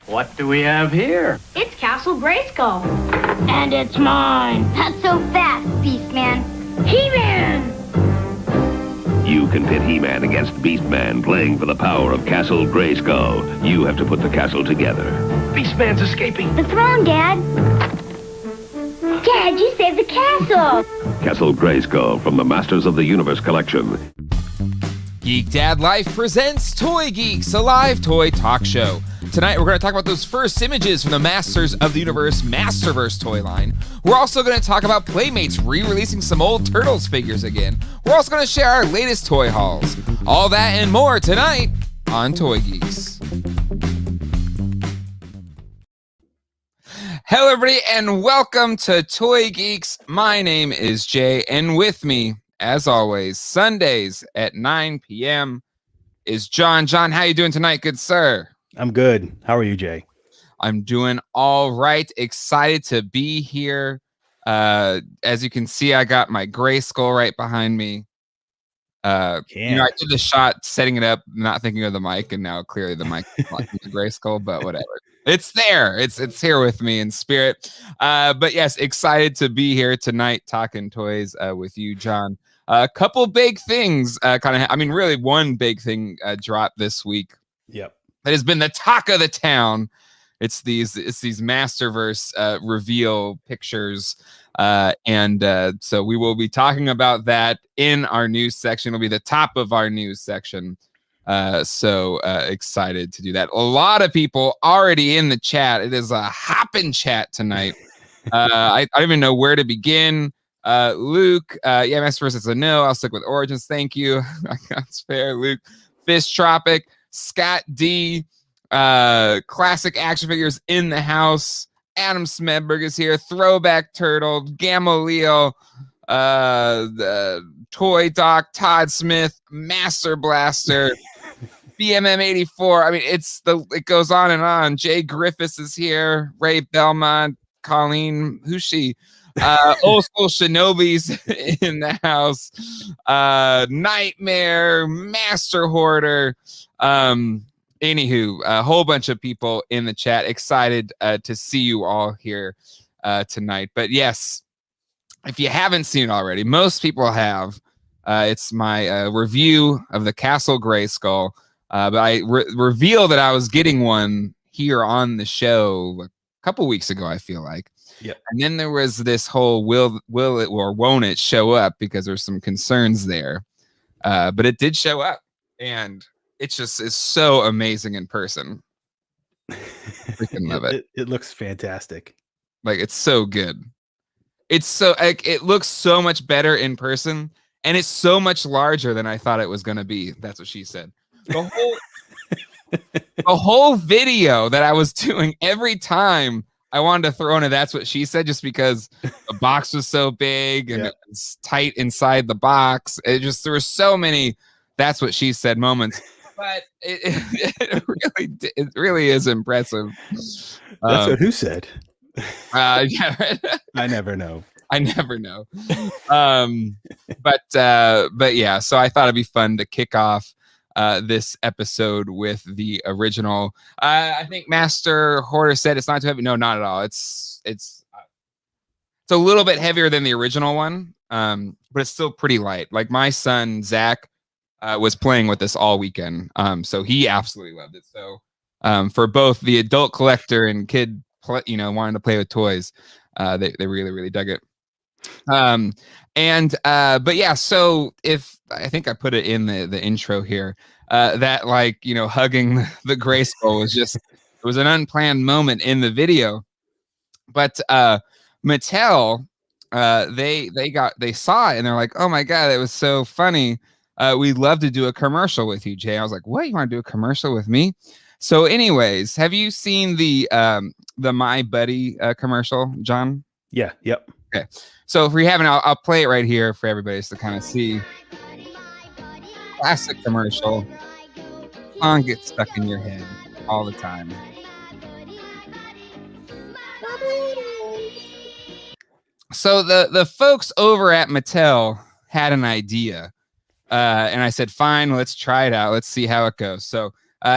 What do we have here? It's Castle Grayskull. And it's mine. Not so fast, Beastman. He-Man! You can pit He-Man against Beastman, playing for the power of Castle Grayskull. You have to put the castle together. Beastman's escaping. The throne, Dad. Dad, you saved the castle. Castle Grayskull from the Masters of the Universe collection. Geek Dad Life presents Toy Geeks, a live toy talk show. Tonight we're going to talk about those first images from the Masters of the Universe Masterverse toy line. We're also going to talk about Playmates re-releasing some old Turtles figures again. We're also going to share our latest toy hauls. All that and more tonight on Toy Geeks. Hello everybody and welcome to Toy Geeks. My name is Jay and with me, as always, Sundays at 9 p.m. is John. John, how you doing tonight, good sir? I'm good. How are you, Jay? I'm doing all right. Excited to be here. As you can see, I got my Grayskull right behind me. I did the shot setting it up, not thinking of the mic, and now clearly the mic is blocking the Grayskull, but whatever. It's there. It's here with me in spirit. But yes, excited to be here tonight talking toys with you, John. A couple big things really one big thing dropped this week. Yep. That has been the talk of the town. It's these Masterverse reveal pictures. So we will be talking about that in our news section. It'll be the top of our news section. So excited to do that. A lot of people already in the chat. It is a hopping chat tonight. I don't even know where to begin. Luke, Masterverse is a no. I'll stick with Origins. Thank you. That's fair. Luke, Fish Tropic, Scott D, classic action figures in the house. Adam Smedberg is here. Throwback Turtle, Gamma the Toy Doc, Todd Smith, Master Blaster, BMM84. I mean, it goes on and on. Jay Griffiths is here. Ray Belmont, Colleen, who's she? Old school Shinobis in the house. Nightmare, Master Hoarder. Anywho, a whole bunch of people in the chat. Excited to see you all here tonight. But yes, if you haven't seen it already, most people have. It's my review of the Castle Grayskull. But I revealed that I was getting one here on the show a couple weeks ago, I feel like. Yep. And then there was this whole will it or won't it show up, because there's some concerns there. But it did show up, and it's so amazing in person. Freaking love it. It looks fantastic. Like, it's so good. It's so it looks so much better in person, and it's so much larger than I thought it was going to be. That's what she said. The whole video that I was doing, every time I wanted to throw in a "that's what she said," just because the box was so big and it was tight inside the box. There were so many "that's what she said" moments, but it really is impressive. That's what who said. Yeah. I never know. I never know. But yeah, so I thought it'd be fun to kick off this episode with the original. I think Master Hoarder said it's not too heavy. No, not at all. It's a little bit heavier than the original one, but it's still pretty light. Like, my son Zach was playing with this all weekend, so he absolutely loved it. So for both the adult collector and kid, wanting to play with toys, they really dug it. But yeah, so if I think I put it in the intro here, that hugging the Grayskull was an unplanned moment in the video. But Mattel, they saw it and they're like, "Oh my God, it was so funny. We'd love to do a commercial with you, Jay." I was like, "What? You want to do a commercial with me?" So anyways, have you seen the My Buddy commercial, John? Yeah. Yep. Okay. So if we haven't, I'll play it right here for everybody to kind of see. Classic commercial. Song gets stuck in your head all the time. So the folks over at Mattel had an idea. And I said, fine, let's try it out. Let's see how it goes. So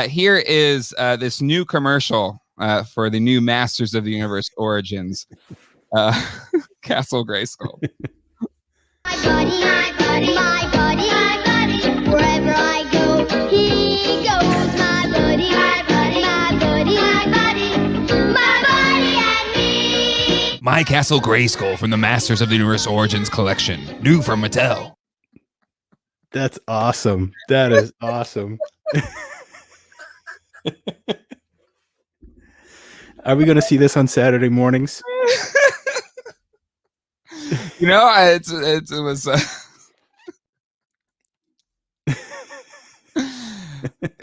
here is this new commercial for the new Masters of the Universe Origins, Castle Grayskull. My buddy, my buddy, my buddy, my buddy. Wherever I go, he goes. My buddy, my buddy, my buddy, my buddy, my buddy and me. My Castle Grayskull from the Masters of the Universe Origins collection, new from Mattel. That's awesome. That is awesome. Are we going to see this on Saturday mornings? You know, it was.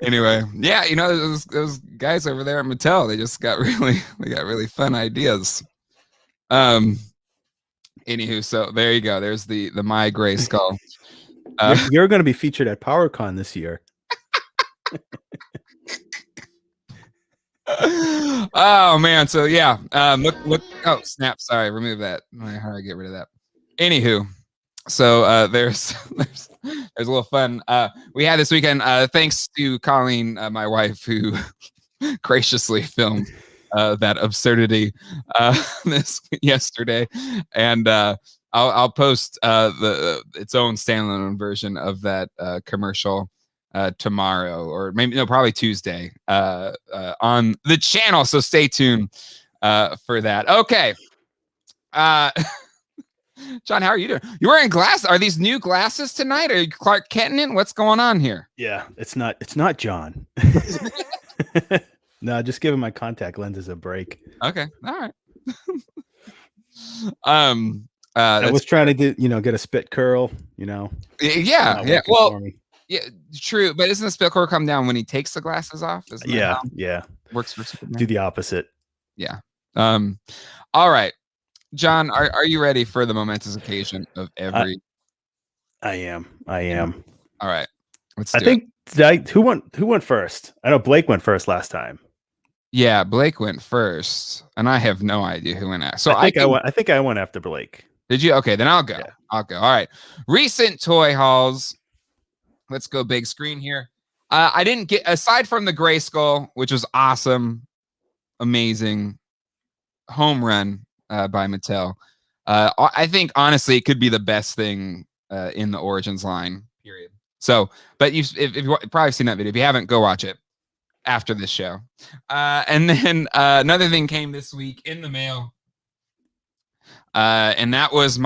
Anyway, yeah, you know, those guys over there at Mattel, they got really fun ideas. Anywho, so there you go. There's the My Grayskull. You're going to be featured at PowerCon this year. Oh man, so yeah, look. Oh snap! Sorry, remove that. How do I get rid of that? Anywho, so there's a little fun we had this weekend. Thanks to Colleen, my wife, who graciously filmed that absurdity yesterday, and I'll post its own standalone version of that commercial tomorrow, or maybe probably Tuesday on the channel. So stay tuned for that. Okay, John, how are you doing? You're wearing glasses. Are these new glasses tonight? Are you Clark Kenton? What's going on here? Yeah, it's not John. No, just giving my contact lenses a break. Okay, all right. I was trying to get a spit curl. Yeah. Well, yeah, true. But isn't the spit curl come down when he takes the glasses off? Yeah. Works for Superman. Do the opposite. Yeah. All right, John, are you ready for the momentous occasion of every? I am. All right. Let's. Who went first? I know Blake went first last time. Yeah, Blake went first, and I have no idea who went next. So I think I went after Blake. Did you? Okay, then I'll go. Yeah. All right. Recent toy hauls. Let's go big screen here. I didn't get, aside from the Grayskull, which was awesome, amazing, home run by Mattel. I think honestly it could be the best thing in the Origins line. Period. So, but if you've probably seen that video. If you haven't, go watch it after this show. And then another thing came this week in the mail. And that was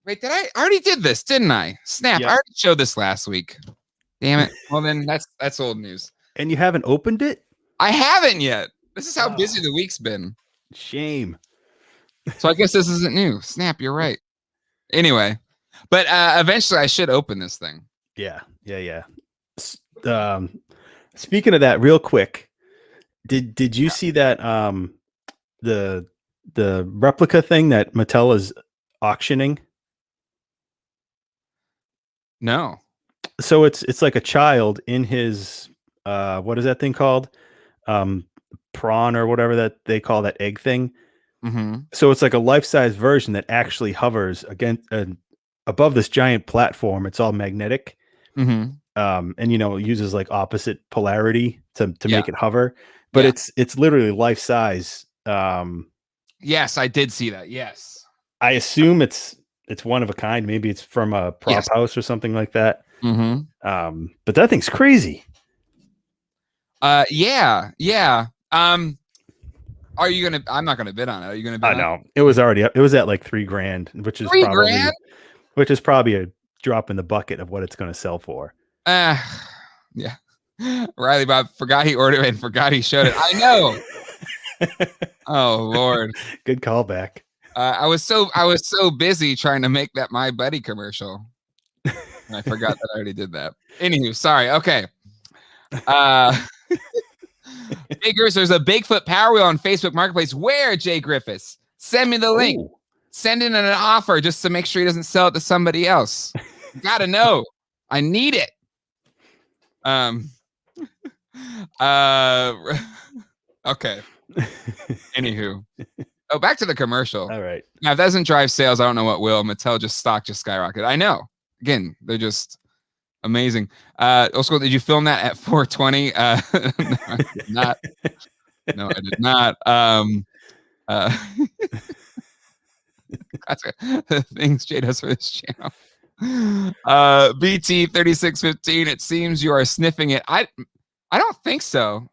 wait, I already did this, didn't I? Snap. Yep. I already showed this last week. Damn it. Well, then that's old news. And you haven't opened it? I haven't yet. This is how busy the week's been. Shame. So I guess this isn't new. Snap, you're right. Anyway, but eventually I should open this thing. Yeah. Speaking of that, real quick, did you see that the replica thing that Mattel is auctioning? No. So it's like a child in his what is that thing called? Prawn or whatever that they call that egg thing. Mm-hmm. So it's like a life-size version that actually hovers above this giant platform. It's all magnetic. Mm-hmm. And uses like opposite polarity to make it hover, but it's literally life size. Yes, I did see that. Yes, I assume it's one of a kind. Maybe it's from a prop house or something like that. Mm-hmm. But that thing's crazy. Yeah. Are you gonna? I'm not gonna bid on it. Are you gonna bid? I know it was already up. It was at like $3,000, which is probably a drop in the bucket of what it's going to sell for. Yeah. Riley Bob forgot he ordered it and forgot he showed it. I know. Oh Lord. Good callback. I was so busy trying to make that My Buddy commercial. And I forgot that I already did that. Anywho, sorry. Okay. Figures, there's a Bigfoot Power Wheel on Facebook Marketplace. Where, Jay Griffiths? Send me the link. Ooh. Send in an offer just to make sure he doesn't sell it to somebody else. Gotta know. I need it. Okay. Anywho. Oh, back to the commercial. All right. Now, if that doesn't drive sales, I don't know what will. Mattel stock just skyrocketed. I know. Again, they're just amazing. Also, did you film that at 420? No, I did not. No, I did not. Things Jay does for this channel. BT 3615. It seems you are sniffing it. I don't think so.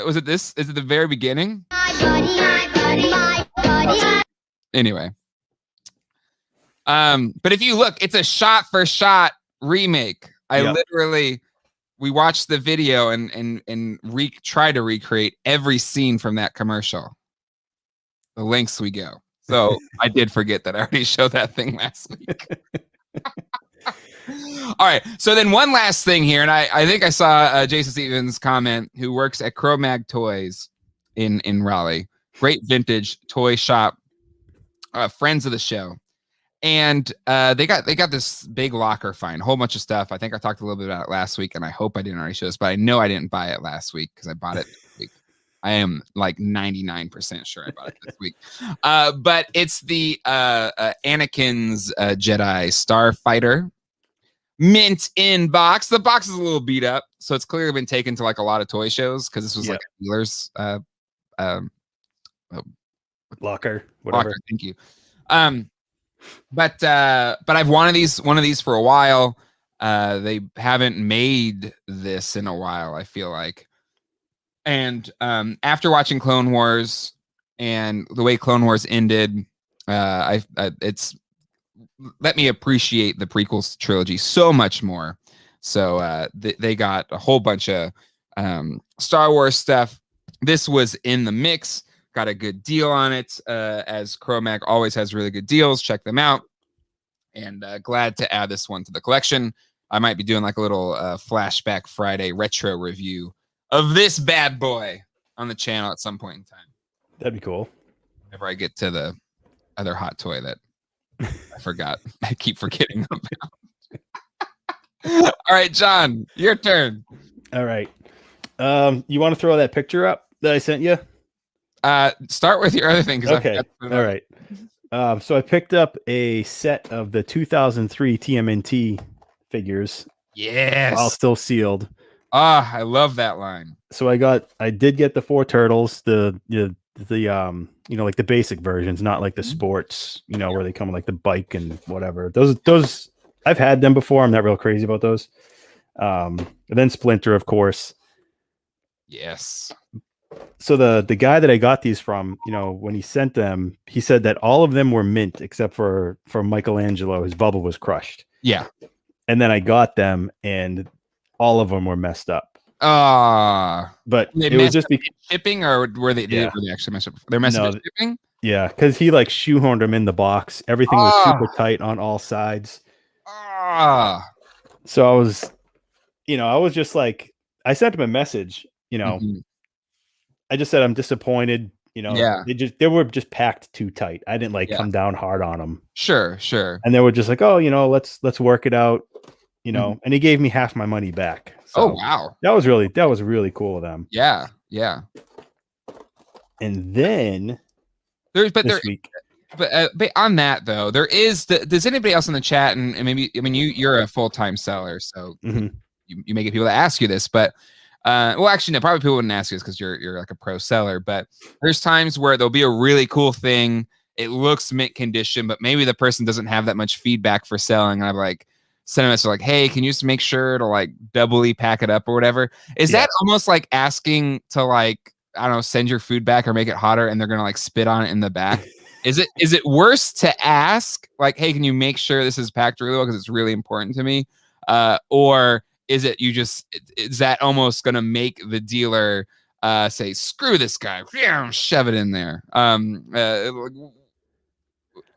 Was it this? Is it the very beginning? My buddy. Anyway. But if you look, it's a shot for shot remake. We watched the video and try to recreate every scene from that commercial. The lengths we go. So I did forget that I already showed that thing last week. All right. So then one last thing here, and I think I saw Jason Stevens comment, who works at Cro-Mag Toys in Raleigh. Great vintage toy shop. Friends of the show. And they got this big locker find, a whole bunch of stuff. I think I talked a little bit about it last week, and I hope I didn't already show this, but I know I didn't buy it last week because I bought it this week. I am like 99% sure I bought it this week. But it's the Anakin's Jedi Starfighter mint in box. The box is a little beat up, so it's clearly been taken to like a lot of toy shows because this was like a dealer's locker, whatever. Locker, thank you. But I've wanted these for a while. They haven't made this in a while, I feel like. And after watching Clone Wars and the way Clone Wars ended, it's let me appreciate the prequels trilogy so much more. So they got a whole bunch of Star Wars stuff. This was in the mix. Got a good deal on it, as Cro-Mag always has really good deals. Check them out. And glad to add this one to the collection. I might be doing like a little Flashback Friday retro review of this bad boy on the channel at some point in time. That'd be cool. Whenever I get to the other hot toy that I forgot. I keep forgetting about. All right, John, your turn. All right. You want to throw that picture up that I sent you? Start with your other thing. Okay. All right. So I picked up a set of the 2003 TMNT figures. Yes. All still sealed. I love that line. So I did get the 4 turtles, the like the basic versions, not like the sports, where they come with like the bike and whatever. Those I've had them before. I'm not real crazy about those. And then Splinter, of course. Yes. So the guy that I got these from, when he sent them, he said that all of them were mint except for Michelangelo. His bubble was crushed. Yeah. And then I got them and all of them were messed up. But they it was just shipping, or were they actually messed up? They're messed up shipping? Yeah, because he like shoehorned them in the box. Everything was super tight on all sides. So I was just like, I sent him a message, I just said I'm disappointed. They were just packed too tight. I didn't come down hard on them. Sure. And they were just like, oh, let's work it out. And he gave me half my money back. So oh wow, that was really cool of them. Yeah. And then but on that though, there is does anybody else in the chat, and maybe you're a full-time seller, so you may get people to ask you this, but well, actually, no, probably people wouldn't ask you this because you're like a pro seller. But there's times where there'll be a really cool thing. It looks mint condition, but maybe the person doesn't have that much feedback for selling. And I'm like, send a message like, hey, can you just make sure to like doubly pack it up or whatever? Is that almost like asking to like, I don't know, send your food back or make it hotter, and they're gonna like spit on it in the back? Is it worse to ask like, hey, can you make sure this is packed really well because it's really important to me, or is that almost going to make the dealer say, screw this guy, shove it in there?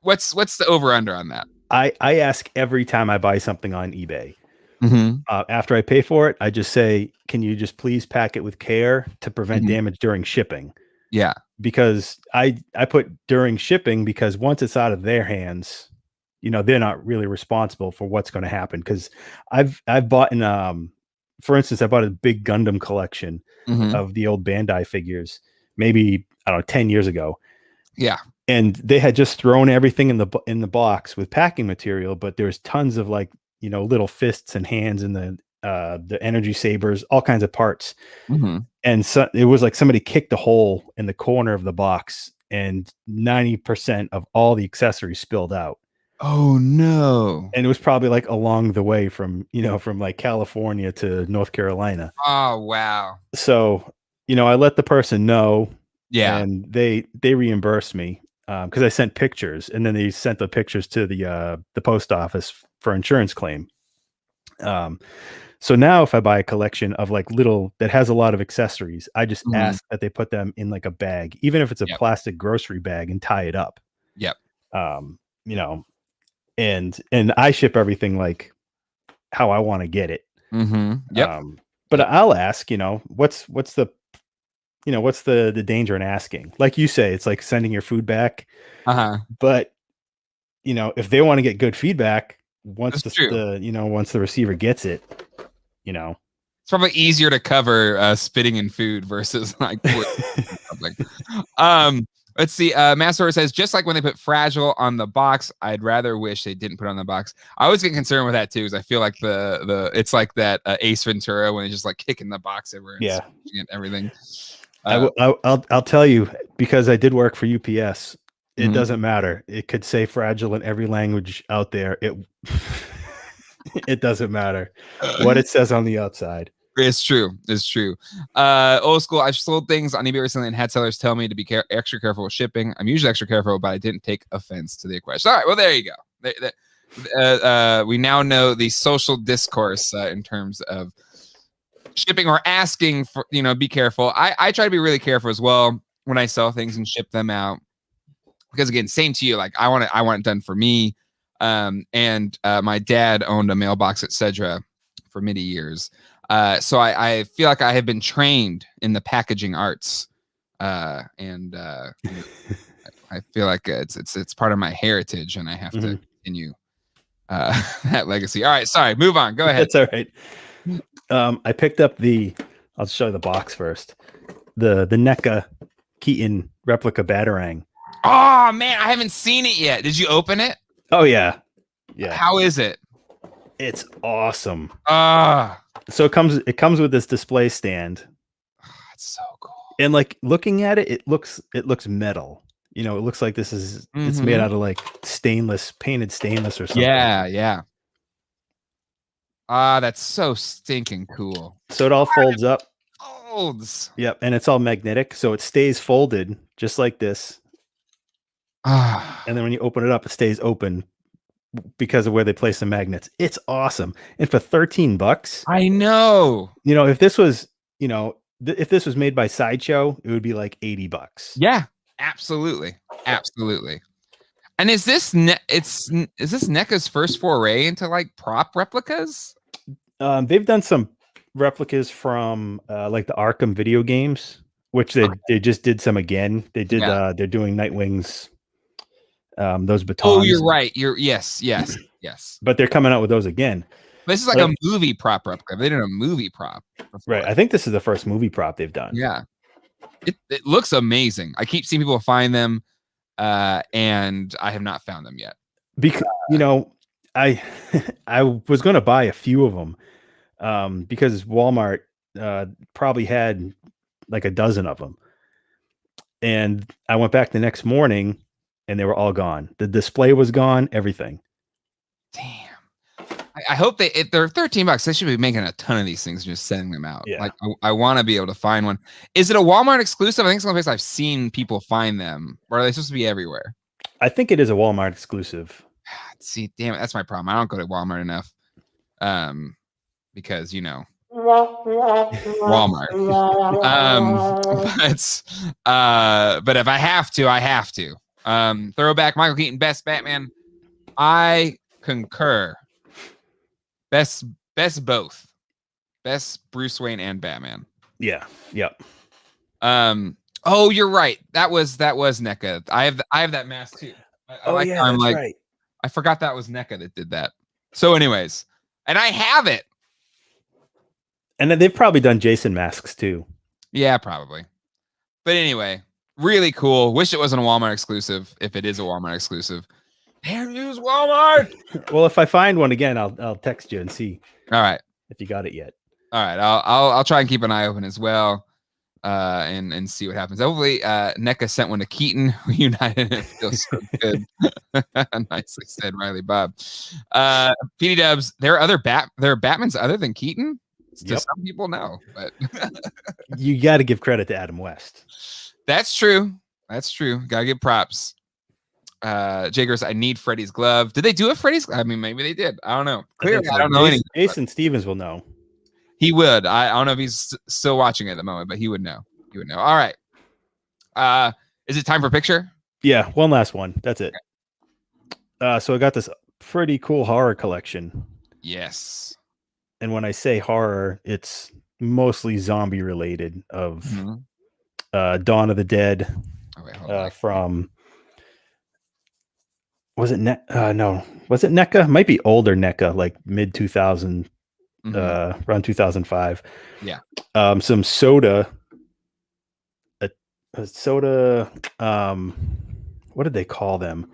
What's the over under on that? I ask every time I buy something on eBay. After I pay for it, I just say, can you just please pack it with care to prevent damage during shipping? Yeah. Because I put during shipping, because once it's out of their hands, they're not really responsible for what's going to happen. Because I've bought for instance, I bought a big Gundam collection of the old Bandai figures, maybe, I don't know, 10 years ago. Yeah. And they had just thrown everything in the box with packing material, but there's tons of like, little fists and hands in the energy sabers, all kinds of parts. Mm-hmm. And so it was like somebody kicked a hole in the corner of the box, and 90% of all the accessories spilled out. Oh no. And it was probably like along the way from, from like California to North Carolina. Oh wow. So, I let the person know, Yeah. and they reimbursed me because I sent pictures, and then they sent the pictures to the post office for insurance claim. So now if I buy a collection of like little that has a lot of accessories, I just ask that they put them in like a bag, even if it's a plastic grocery bag, and tie it up. Yep. And I ship everything like how I want to get it. Mm-hmm. Yep. But I'll ask, what's the danger in asking? Like you say, it's like sending your food back. But if they want to get good feedback, once once the receiver gets it, it's probably easier to cover spitting in food versus like something. Let's see. Master says, just like when they put Fragile on the box, I'd rather wish they didn't put it on the box. I always get concerned with that too, because I feel like it's like that Ace Ventura when it's just like kicking the box everywhere and everything. I'll tell you, because I did work for UPS. It doesn't matter. It could say Fragile in every language out there. It doesn't matter what it says on the outside. It's true. It's true. Old school. I've sold things on eBay recently and had sellers tell me to be extra careful with shipping. I'm usually extra careful, but I didn't take offense to the question. All right. Well, there you go. We now know the social discourse in terms of shipping or asking for, be careful. I try to be really careful as well when I sell things and ship them out. Because again, same to you. Like I want it done for me. And my dad owned a mailbox at Cedra for many years. So I feel like I have been trained in the packaging arts. And I feel like it's part of my heritage, and I have to continue that legacy. All right, sorry, move on. Go ahead. That's all right. I picked up I'll show you the box first. The NECA Keaton replica Batarang. Oh man, I haven't seen it yet. Did you open it? Oh yeah. Yeah. How is it? It's awesome. So it comes with this display stand. It's so cool. And like looking at it, it looks metal. It looks like it's made out of like painted stainless or something. Yeah. That's so stinking cool. So it all folds up. Folds. Yep, and it's all magnetic, so it stays folded just like this. And then when you open it up, it stays open because of where they place the magnets. It's awesome. And for $13, I know. If this was, if this was made by Sideshow, it would be like $80. Yeah, absolutely. And is this NECA's first foray into like prop replicas? They've done some replicas from like the Arkham video games, which they just did some again. They did. They're doing Nightwing's. Those batons. Oh, you're right. Yes. But they're coming out with those again. This is like a movie prop replica. They did a movie prop before. Right. I think this is the first movie prop they've done. Yeah. It looks amazing. I keep seeing people find them, and I have not found them yet. Because I was going to buy a few of them, because Walmart probably had like a dozen of them, and I went back the next morning. And they were all gone. The display was gone. Everything. Damn. I hope if they're $13, they should be making a ton of these things and just sending them out. Yeah. Like I want to be able to find one. Is it a Walmart exclusive? I think it's the only place I've seen people find them. Or are they supposed to be everywhere? I think it is a Walmart exclusive. See, damn it, that's my problem. I don't go to Walmart enough. Because Walmart. But if I have to, I have to. Throwback, Michael Keaton, best Batman. I concur. Best both. Best Bruce Wayne and Batman. Yeah. Yep. Oh, you're right. That was NECA. I have that mask too. Right. I forgot that was NECA that did that. So anyways, and I have it. And then they've probably done Jason masks too. Yeah, probably. But anyway, really cool. Wish it wasn't a Walmart exclusive. If it is a Walmart exclusive, damn, use Walmart. Well, if I find one again, I'll text you and see. All right. if you got it yet. All right, I'll try and keep an eye open as well, and see what happens. Hopefully, NECA sent one to Keaton United. It feels so good. Nicely said, Riley Bob. PD Dubs, there are Batmans other than Keaton. To some people, no, but You got to give credit to Adam West. That's true. Gotta give props. Jagers, I need Freddy's glove. Did they do a Freddy's? I mean, maybe they did. I don't know. Clearly, I don't know anything. Jason Stevens will know. He would. I don't know if he's still watching at the moment, but he would know. All right. Is it time for picture? Yeah, one last one. That's it. So I got this pretty cool horror collection. Yes. And when I say horror, it's mostly zombie related of Dawn of the Dead from was it NECA? Might be older NECA, like mid 2000 around 2005. Yeah. Some soda what did they call them?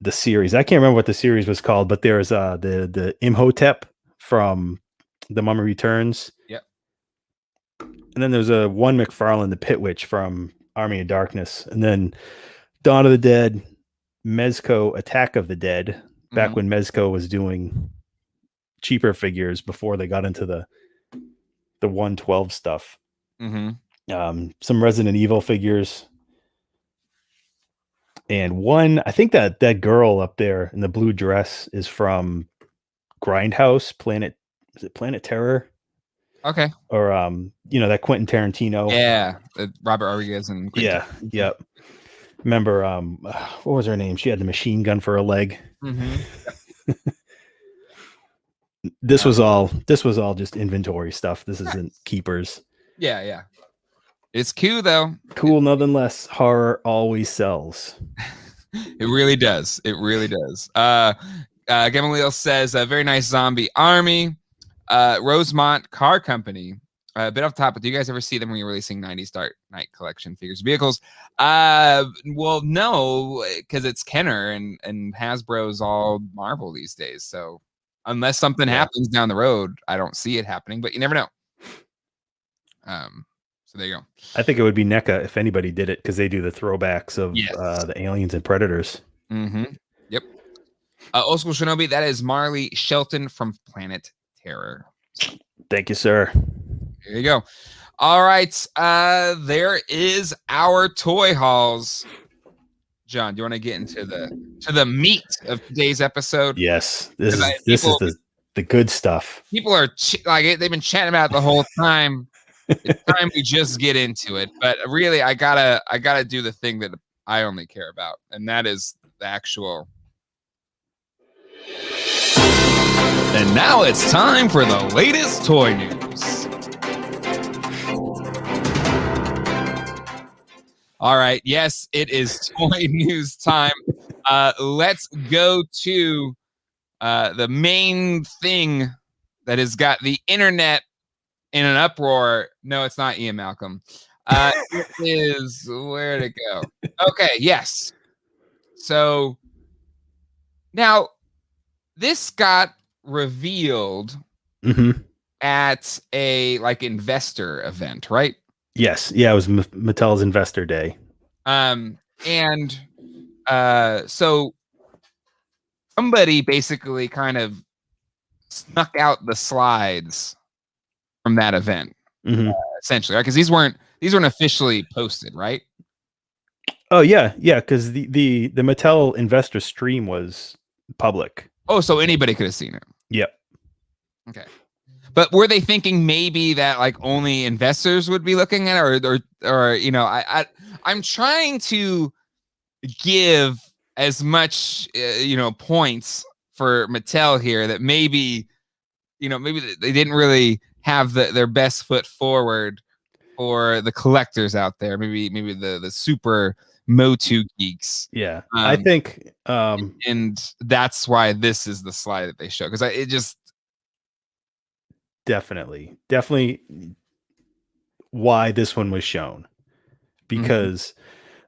The series. I can't remember what the series was called, but there's the Imhotep from The Mummy Returns. Yep. And then there's a one McFarlane, the Pit Witch from Army of Darkness. And then Dawn of the Dead, Mezco, Attack of the Dead, back when Mezco was doing cheaper figures before they got into the 112 stuff. Some Resident Evil figures. And one, I think that girl up there in the blue dress is from Grindhouse, Planet Terror? Okay. Or that Quentin Tarantino. Yeah, Robert Rodriguez and Quentin. Yep. Remember what was her name? She had the machine gun for a leg. This was all just inventory stuff. This isn't keepers. Yeah. It's cool though. Cool nonetheless. Horror always sells. It really does. Gamaliel says a very nice zombie army. Rosemont Car Company. A bit off top, but do you guys ever see them when you're releasing 90s Dark Knight collection figures vehicles? Well, no, because it's Kenner and Hasbro's all Marvel these days. So unless something happens down the road, I don't see it happening, but you never know. So there you go. I think it would be NECA if anybody did it, because they do the throwbacks of the aliens and predators. Yep. Old School Shinobi, that is Marley Shelton from Planet Terror. Thank you, sir. There you go. All right. There is our toy hauls. John, do you want to get into the meat of today's episode? Yes. This is the good stuff. People are they've been chatting about it the whole time. It's time we just get into it. But really, I gotta do the thing that I only care about, and that is the actual. And now it's time for the latest toy news. All right. Yes, it is toy news time. Let's go to the main thing that has got the internet in an uproar. No, it's not Ian Malcolm. It is, where'd it go? Okay, yes. So now this got revealed at a investor event, right? Yes. Yeah, it was Mattel's Investor Day. So somebody basically kind of snuck out the slides from that event, essentially, right? Because these weren't officially posted, right? Oh yeah, because the Mattel investor stream was public. Oh, so anybody could have seen it. Yep. Okay. But were they thinking maybe that only investors would be looking at it, or I'm trying to give as much points for Mattel here that maybe they didn't really have their best foot forward for the collectors out there. Maybe the super MOTU geeks. Yeah, I think, and that's why this is the slide that they show, because it just. Definitely why this one was shown, because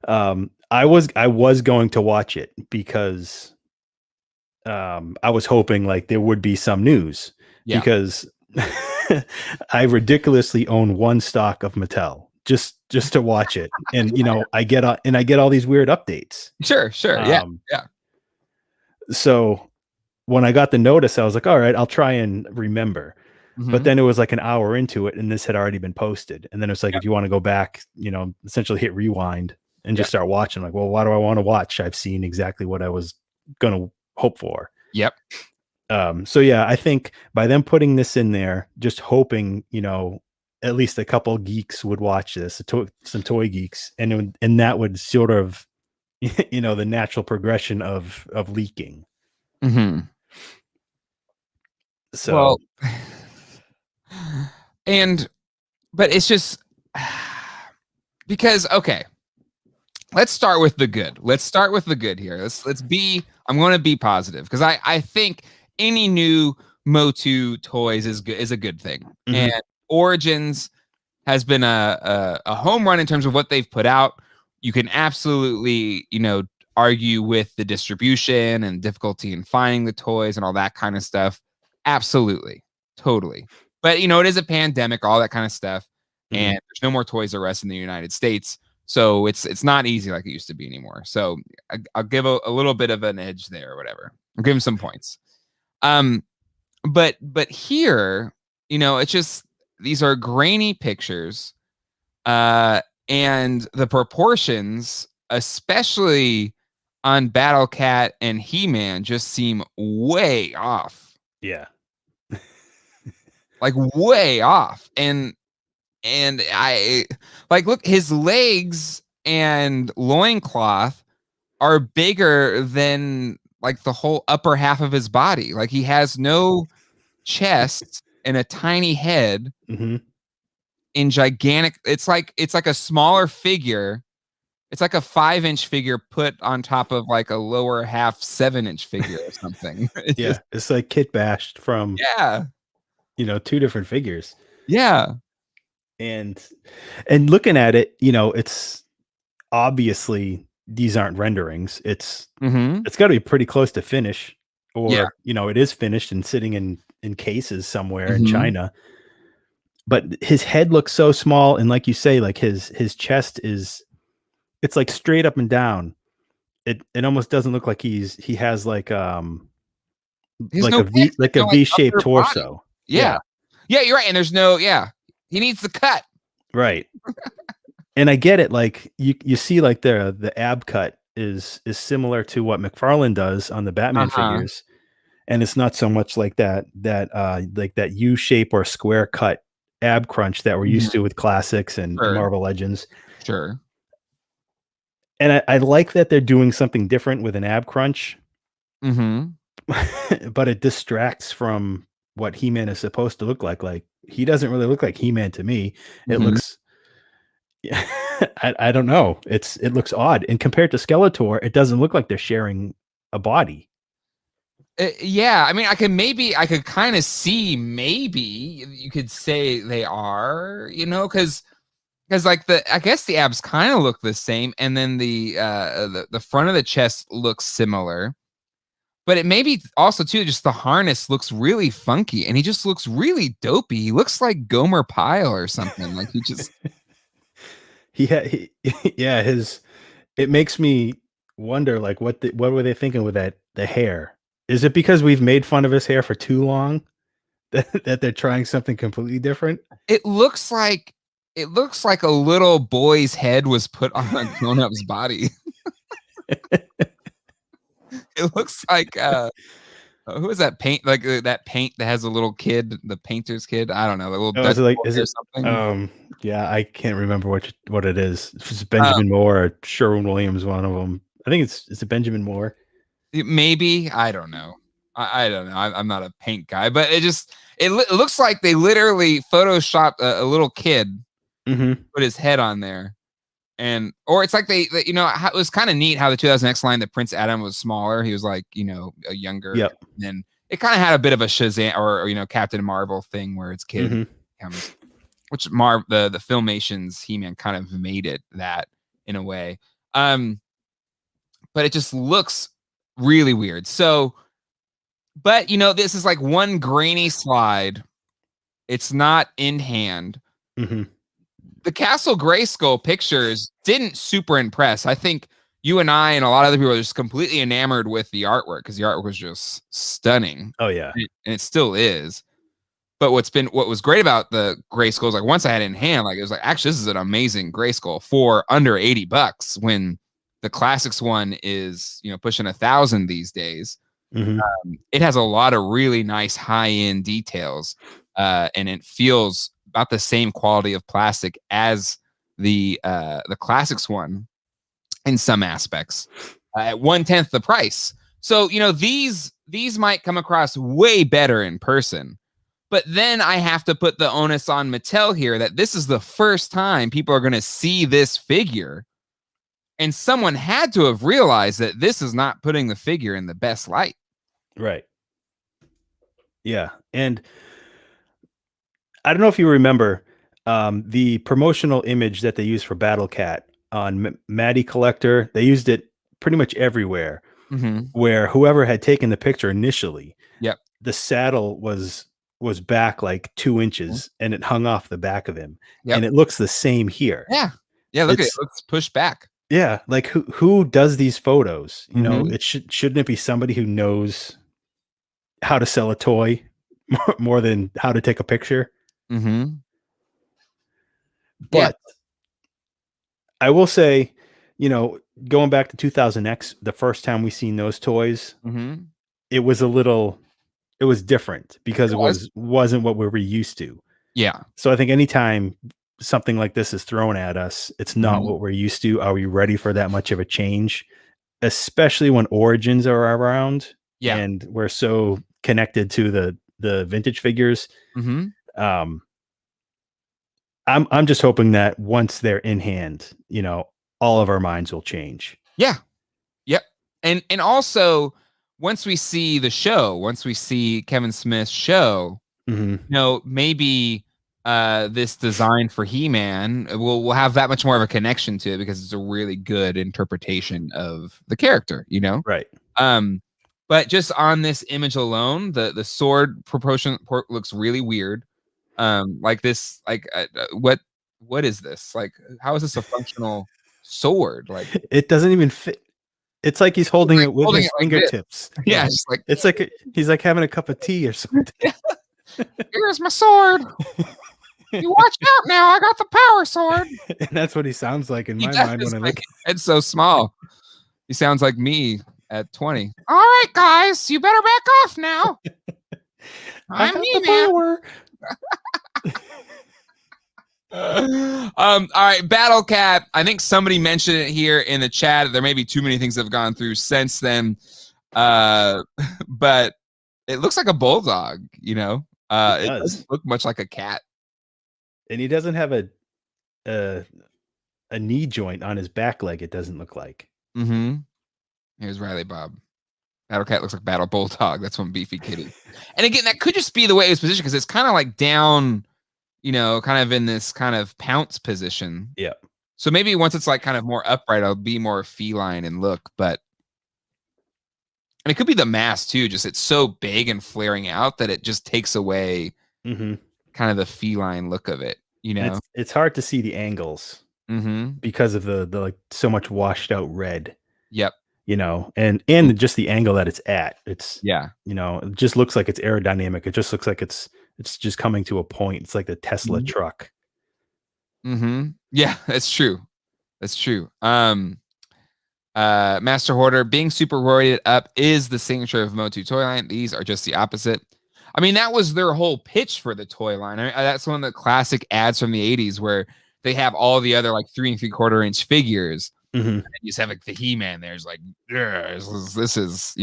I was going to watch it because I was hoping there would be some news, because I ridiculously own one stock of Mattel just to watch it, and I get all these weird updates. Sure. Yeah. So when I got the notice, I was like, all right, I'll try and remember. But then it was like an hour into it, and this had already been posted. And then it's like, if you want to go back, essentially hit rewind and just start watching. Like, well, why do I want to watch? I've seen exactly what I was going to hope for. Yep. So yeah, I think by them putting this in there, just hoping, at least a couple geeks would watch this, some toy geeks, and that would sort of, the natural progression of leaking. Mm-hmm. So, but it's just because, okay, let's start with the good. Let's start with the good here. I'm going to be positive because I think any new MOTU toys is a good thing. Mm-hmm. And Origins has been a home run in terms of what they've put out. You can absolutely, argue with the distribution and difficulty in finding the toys and all that kind of stuff. Absolutely. Totally. But, it is a pandemic, all that kind of stuff. Mm-hmm. And there's no more Toys R Us in the United States. So it's not easy like it used to be anymore. So I'll give a little bit of an edge there or whatever. I'll give him some points. But here, it's just, these are grainy pictures. And the proportions, especially on Battle Cat and He-Man, just seem way off. Yeah. Like way off. And I look, his legs and loincloth are bigger than like the whole upper half of his body. Like he has no chest and a tiny head in gigantic. It's like a smaller figure. It's like a 5-inch figure put on top of like a lower half 7-inch figure or something. It's like kit bashed from, two different figures. Yeah. And looking at it, it's obviously these aren't renderings. It's got to be pretty close to finish, or it is finished and sitting in cases somewhere in China. But his head looks so small, and like you say, like his chest it's like straight up and down. It almost doesn't look like he has like a V-shaped torso. Body. Yeah, you're right. And there's no he needs the cut. Right. And I get it. Like you see like the ab cut is similar to what McFarlane does on the Batman figures. And it's not so much like that like that U shape or square cut ab crunch that we're used to with classics and Marvel Legends. Sure. And I like that they're doing something different with an ab crunch. But it distracts from what He-Man is supposed to look like. Like he doesn't really look like He-Man to me. It looks, I don't know. It looks odd. And compared to Skeletor, it doesn't look like they're sharing a body. I mean, I could kind of see, maybe you could say they are, because like I guess the abs kind of look the same, and then the front of the chest looks similar. But it may be also too just the harness looks really funky, and he just looks really dopey. He looks like Gomer Pyle or something. Like he just it makes me wonder, like what were they thinking with the hair? Is it because we've made fun of his hair for too long that they're trying something completely different? It looks like a little boy's head was put on a grown-up's body. It looks like who is that paint? Like that paint that has a little kid, the painter's kid. I don't know, a little. Is it something? Yeah, I can't remember what it is. It's Benjamin Moore or Sherwin Williams, one of them. I think it's a Benjamin Moore. Maybe, I don't know. I don't know. I'm not a paint guy, but it looks like they literally photoshopped a little kid, put his head on there. Or it's like it was kind of neat how the 2000X line, that Prince Adam was smaller. He was like, a younger. Yep. And it kind of had a bit of a Shazam or Captain Marvel thing where it's kid comes, which the Filmation's He-Man kind of made it that in a way. But it just looks really weird. So, but this is like one grainy slide It's not in hand. Mm-hmm. The Castle Grayskull pictures didn't super impress. I think you and I and a lot of other people are just completely enamored with the artwork because the artwork was just stunning. Oh yeah, And it still is. But what was great about the Grayskull is like once I had it in hand, like it was like actually this is an amazing Grayskull for under $80 when the classics one is pushing 1,000 these days. Mm-hmm. It has a lot of really nice high-end details, and it feels about the same quality of plastic as the classics one in some aspects, at 1/10 the price. So these might come across way better in person. But then I have to put the onus on Mattel here that this is the first time people are going to see this figure. And someone had to have realized that this is not putting the figure in the best light. Right. Yeah. And I don't know if you remember the promotional image that they used for Battle Cat on Matty Collector. They used it pretty much everywhere, where whoever had taken the picture initially, yep, the saddle was back like 2 inches and it hung off the back of him. Yep. And it looks the same here. Yeah. Yeah. Look at it. It looks pushed back. Yeah. Like who does these photos? It shouldn't it be somebody who knows how to sell a toy more than how to take a picture? Mm-hmm. But I will say, going back to 2000X, the first time we seen those toys, it was different because it wasn't what we were used to. Yeah. So I think anytime something like this is thrown at us, it's not what we're used to. Are we ready for that much of a change? Especially when Origins are around and we're so connected to the vintage figures. I'm just hoping that once they're in hand, all of our minds will change. Yeah. Yep. And also once we see the show, once we see Kevin Smith's show, maybe this design for He-Man will have that much more of a connection to it because it's a really good interpretation of the character, Right. But just on this image alone, the sword proportion looks really weird. Like this, what is this? Like, how is this a functional sword? Like, it doesn't even fit. It's like he's holding it with his fingertips. Like yeah, it's like he's like having a cup of tea or something. Here's my sword. You watch out now. I got the power sword. And that's what he sounds like in my mind when I look. It's so small. He sounds like me at 20. All right, guys, you better back off now. I'm He-Man. All right, Battle Cat. I think somebody mentioned it here in the chat. There may be too many things that have gone through since then, but it looks like a bulldog. It doesn't look much like a cat, and he doesn't have a knee joint on his back leg. It doesn't look like. Here's Riley Bob. Battle Cat looks like Battle Bulldog. That's one beefy kitty. And again, that could just be the way it was positioned because it's kind of like down. Kind of in this kind of pounce position. Yeah. So maybe once it's like kind of more upright, I'll be more feline and look, and it could be the mask too. Just it's so big and flaring out that it just takes away kind of the feline look of it. It's hard to see the angles because of the like so much washed out red. Yep. And just the angle that it's at. It's it just looks like it's aerodynamic. It just looks like it's just coming to a point. It's like the Tesla truck. Yeah, that's true. That's true. Master Hoarder being super roided up is the signature of Motu toy line. These are just the opposite. I mean, that was their whole pitch for the toy line. That's one of the classic ads from the 80s where they have all the other like 3 3/4 inch figures. And you just have like the He-Man there's like this is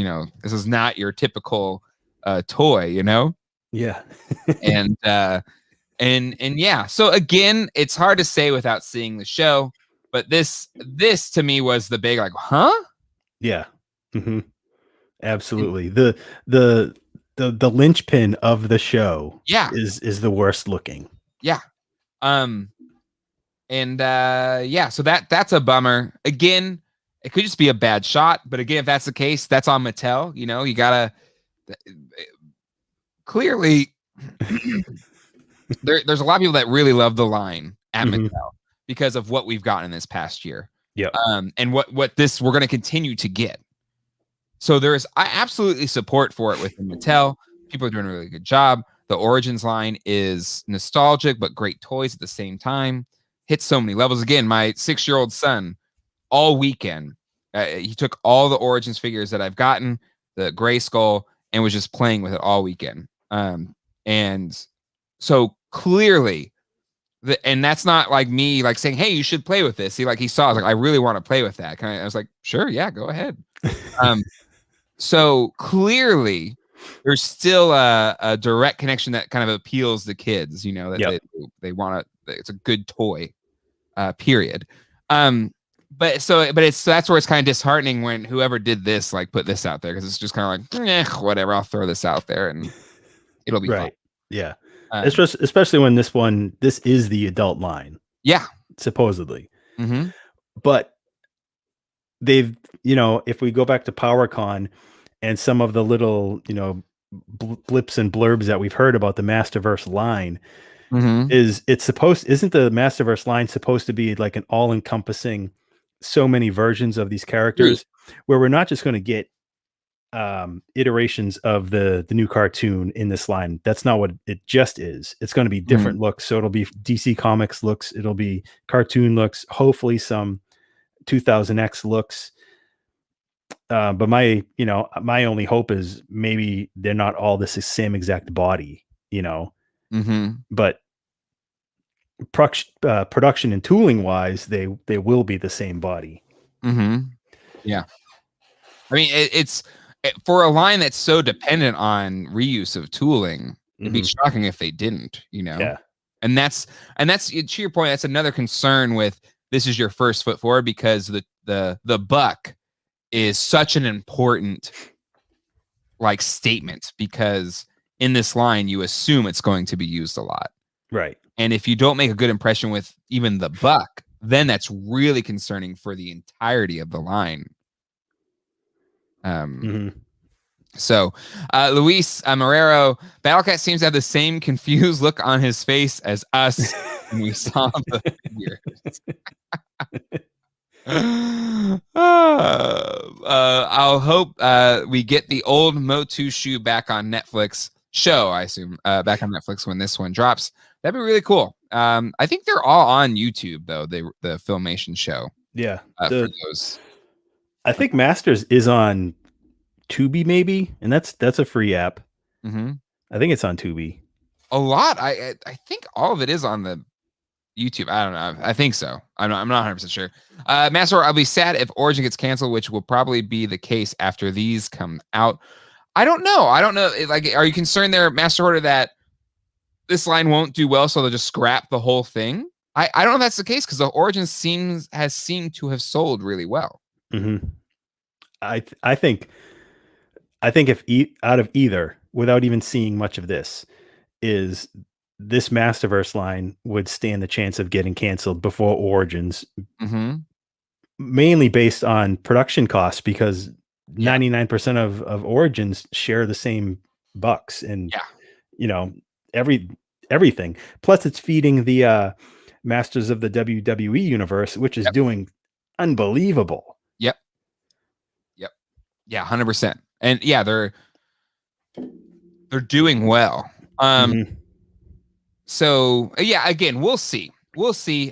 not your typical toy, Yeah. and yeah, so again, it's hard to say without seeing the show, but this to me was the big like, huh? Yeah. Absolutely. The linchpin of the show is the worst looking. Yeah. So that's a bummer. Again, it could just be a bad shot, but again, if that's the case, that's on Mattel. You gotta clearly there's a lot of people that really love the line at Mhm. Mattel because of what we've gotten this past year. Yep. And what we're going to continue to get. So I absolutely support for it within Mattel. People are doing a really good job. The Origins line is nostalgic, but great toys at the same time. Hits so many levels. Again, my 6-year-old son, all weekend, he took all the Origins figures that I've gotten, the Grayskull, and was just playing with it all weekend. And so clearly, and that's not like me like saying, "Hey, you should play with this." He saw, I was like, "I really want to play with that." I was like, "Sure, yeah, go ahead." So clearly, there's still a direct connection that kind of appeals to kids. That they want to. It's a good toy, period. But that's where it's kind of disheartening when whoever did this put this out there, because it's just kind of like, whatever. I'll throw this out there and it'll be fine. Yeah. Especially when this is the adult line. Yeah. Supposedly. Mm-hmm. But they've, if we go back to PowerCon and some of the little, blips and blurbs that we've heard about the Masterverse line, mm-hmm. isn't the Masterverse line supposed to be like an all-encompassing so many versions of these characters where we're not just going to get iterations of the new cartoon in this line? That's not what it just is. It's going to be different looks. So it'll be DC Comics looks, it'll be cartoon looks, hopefully some 2000X looks. But my only hope is maybe they're not all the same exact body, Mm-hmm. but production and tooling wise, they will be the same body. Mm-hmm. Yeah. I mean, it's for a line that's so dependent on reuse of tooling, it'd be shocking if they didn't, Yeah. And that's to your point, that's another concern with this is your first foot forward, because the buck is such an important statement, because in this line you assume it's going to be used a lot. Right. And if you don't make a good impression with even the buck, then that's really concerning for the entirety of the line. So, Luis Marrero, Battlecat seems to have the same confused look on his face as us when we saw the figures. I'll hope we get the old MOTU shoe back on Netflix show, I assume, back on Netflix when this one drops. That'd be really cool. I think they're all on YouTube, though, the Filmation show. Yeah. For those. I think Masters is on Tubi, maybe, and that's a free app. Mm-hmm. I think it's on Tubi. A lot. I think all of it is on the YouTube. I don't know. I think so. I'm not 100% sure. Master, I'll be sad if Origin gets canceled, which will probably be the case after these come out. I don't know. Are you concerned there, Master Order, that this line won't do well, so they'll just scrap the whole thing? I don't know if that's the case, because the Origin has seemed to have sold really well. Mm-hmm. I think if out of either, without even seeing much of this Masterverse line would stand the chance of getting canceled before Origins, mainly based on production costs, because 99% of Origins share the same bucks and everything. Plus, it's feeding the Masters of the WWE universe, which is doing unbelievable. Yep. Yeah, 100%. And yeah, they're doing well. So yeah, again, we'll see.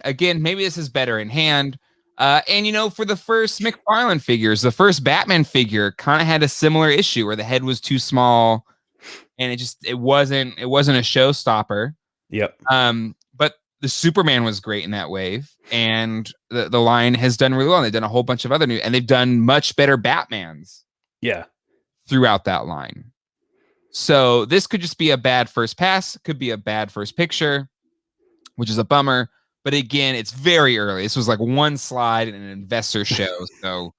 Again, maybe this is better in hand. And for the first McFarlane figures, the first Batman figure kind of had a similar issue where the head was too small, and it wasn't a showstopper. Yep. But the Superman was great in that wave, and the line has done really well. They've done a whole bunch of other and they've done much better Batmans. Yeah. Throughout that line. So this could just be a bad first pass, could be a bad first picture, which is a bummer. But again, it's very early. This was like one slide in an investor show. So,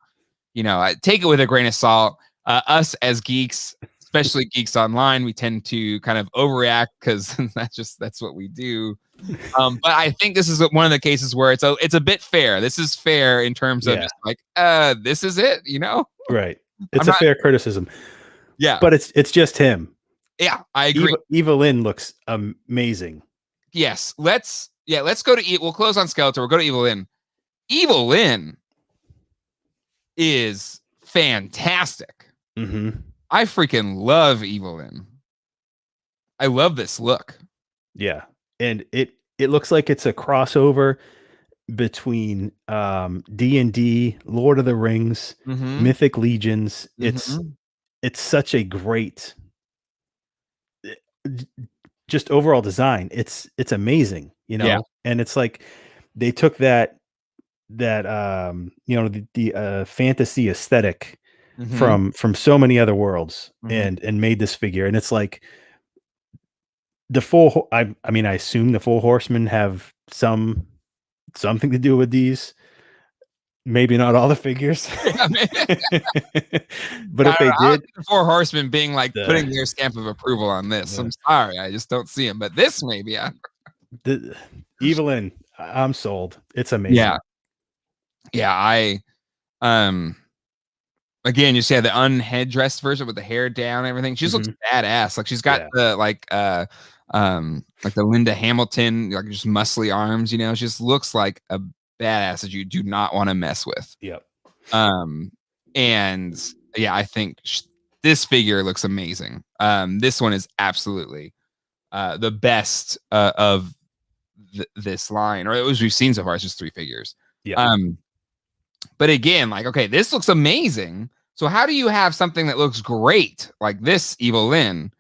take it with a grain of salt. Us as geeks, especially Geeks Online, we tend to kind of overreact because that's what we do. But I think this is one of the cases where it's a bit fair. This is fair in terms of just this is it, Right. It's a fair criticism. Yeah. But it's just him. Yeah, I agree. Eva Lynn looks amazing. yes, let's go to we'll close on Skeletor. We'll go to Evil Lynn. Evil Lynn is fantastic. Mm-hmm. I freaking love Evil Lynn. I love this look. Yeah. And it looks like it's a crossover between D&D, Lord of the Rings, Mythic Legions. It's such a great just overall design. It's amazing, you know. Yeah. And it's like they took that the fantasy aesthetic from so many other worlds and made this figure. And it's like the full I mean, I assume the Four Horsemen have something to do with these. Maybe not all the figures. But if they did, the Four Horsemen being like putting their stamp of approval on this. I'm sorry, I just don't see them. But this maybe the Evil Lynn, I'm sold. It's amazing. Yeah, I again, you see the unheaddressed version with the hair down and everything. She just looks badass. Like she's got the like the Linda Hamilton, like just muscly arms, you know. She just looks like a badass that you do not want to mess with. Yep. And yeah, I think this figure looks amazing. This one is absolutely the best of this line, or as we've seen so far. It's just 3 figures. Yeah. But again, like, okay, this looks amazing. So how do you have something that looks great like this Evil Lynn?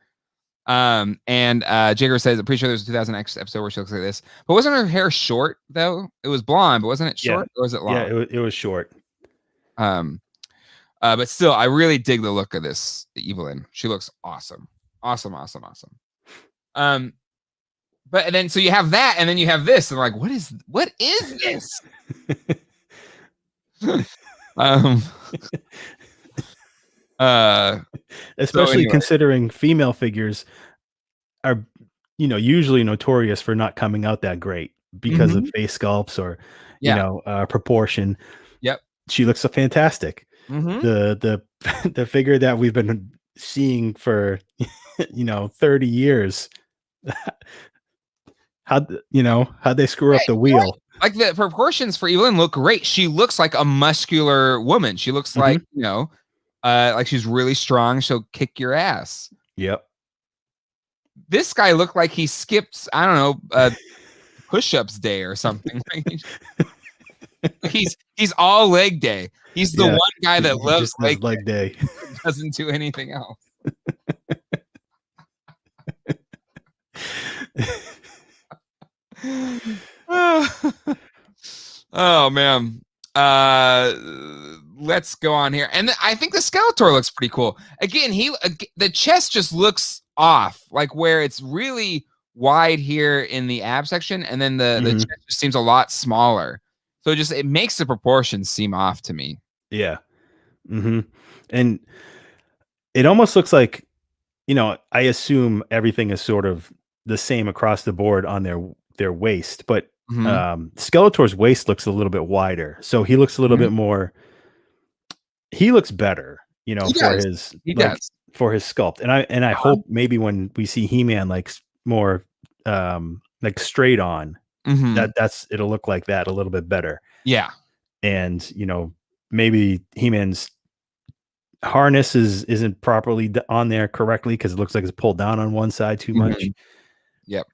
And Jagger says, I'm pretty sure there's a 2000 episode where she looks like this. But wasn't her hair short though? It was blonde, but wasn't it short? Or was it long? Yeah, it was short. But still, I really dig the look of this Evil Lynn. She looks awesome. Awesome. But then so you have that, and then you have this, and like, what is this? Especially considering female figures are, you know, usually notorious for not coming out that great because of face sculpts or you know, proportion. Yep, she looks fantastic. The figure that we've been seeing for 30 years. How'd they screw up the wheel? Right. Like the proportions for Evil Lynn look great. She looks like a muscular woman. She looks like, like she's really strong. She'll kick your ass. Yep. This guy looked like he skipped, I don't know, push-ups day or something. He's all leg day. He's the one guy that loves leg day. Doesn't do anything else. Oh man. Let's go on here. And I think the Skeletor looks pretty cool. Again, the chest just looks off, like where it's really wide here in the ab section, and then the chest just seems a lot smaller. So it makes the proportions seem off to me. Yeah. And it almost looks like, I assume everything is sort of the same across the board on their waist, but Skeletor's waist looks a little bit wider, so he looks a little bit more. He looks better, for his sculpt, and I hope maybe when we see He-Man like more like straight on, it'll look like that a little bit better. Yeah, and maybe He-Man's harness isn't properly on there correctly because it looks like it's pulled down on one side too much. Yep.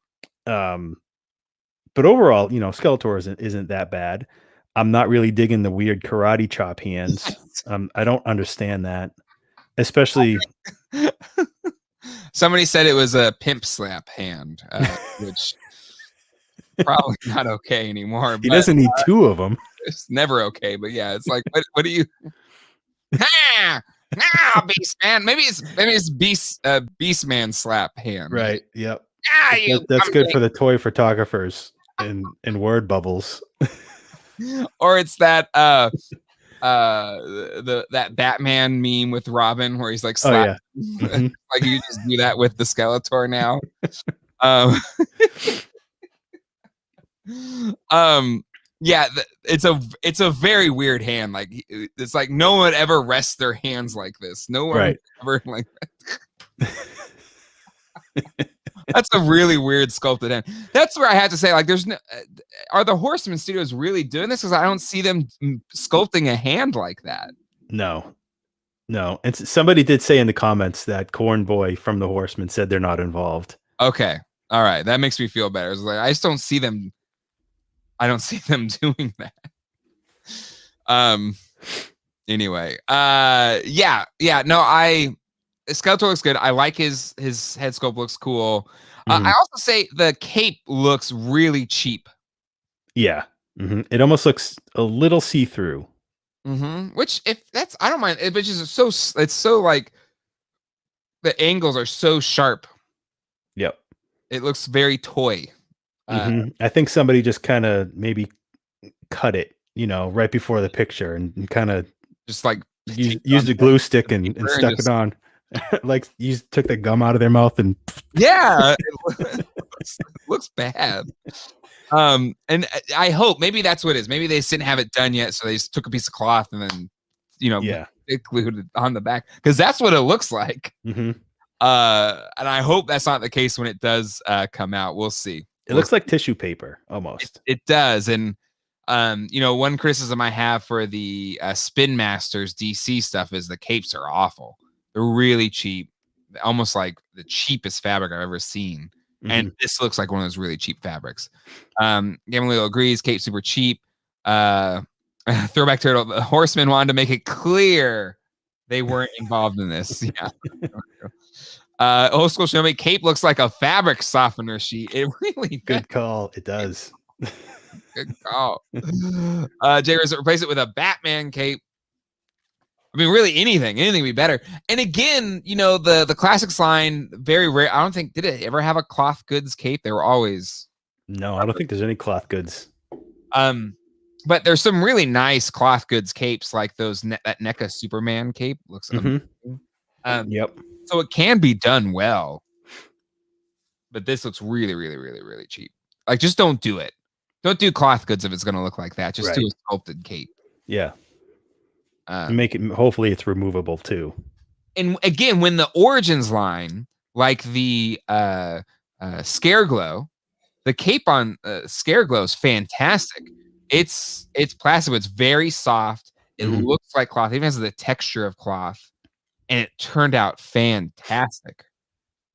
But overall, Skeletor isn't that bad. I'm not really digging the weird karate chop hands. I don't understand that, especially. Somebody said it was a pimp slap hand, which probably not okay anymore. He doesn't need 2 of them. It's never okay, but yeah, it's like, what do you? Beast man. Maybe it's beast man slap hand. Right. Yep. That's good for the toy photographers and word bubbles. Or it's that that Batman meme with Robin where he's like slap. Like you just do that with the Skeletor now. Yeah, it's a very weird hand. Like it's like no one ever rests their hands like this. No one ever like that. That's a really weird sculpted hand. That's where I had to say, like, there's no. Are the Horseman Studios really doing this? Because I don't see them sculpting a hand like that. No. And somebody did say in the comments that Corn Boy from the Horseman said they're not involved. Okay, all right, that makes me feel better. It's like I just don't see them. I don't see them doing that. Anyway, yeah. No, Skeletor looks good. I like his head sculpt looks cool. I also say the cape looks really cheap. Yeah. It almost looks a little see-through. Which I don't mind. It just it's so like the angles are so sharp. Yep. It looks very toy. I think somebody just kind of maybe cut it, right before the picture and kind of just like used a glue stick and stuck it on. Like you took the gum out of their mouth and yeah, it looks bad. And I hope maybe that's what it is. Maybe they just didn't have it done yet, so they just took a piece of cloth and then it glued it on the back because that's what it looks like. And I hope that's not the case when it does come out. We'll see. It looks like tissue paper almost. It does, and one criticism I have for the Spin Masters DC stuff is the capes are awful. They're really cheap, almost like the cheapest fabric I've ever seen. And this looks like one of those really cheap fabrics. Gamaliel agrees, cape super cheap. Throwback Turtle, the Horseman wanted to make it clear they weren't involved in this. Yeah. Old School Show Me, cape looks like a fabric softener sheet. It really good call. It does. Good call. Jay Rizzo, replace it with a Batman cape. I mean, really anything would be better. And again, the classics line, very rare. I don't think, did it ever have a cloth goods cape? They were always. No, I don't think there's any cloth goods. But there's some really nice cloth goods capes, like that NECA Superman cape looks amazing. Yep. So it can be done well. But this looks really, really, really, really cheap. Like, just don't do it. Don't do cloth goods if it's going to look like that. Just do a sculpted cape. Yeah. Make it. Hopefully, it's removable too. And again, when the Origins line, like the Scareglow, the cape on Scareglow is fantastic. It's plastic. It's very soft. It looks like cloth. It even has the texture of cloth, and it turned out fantastic.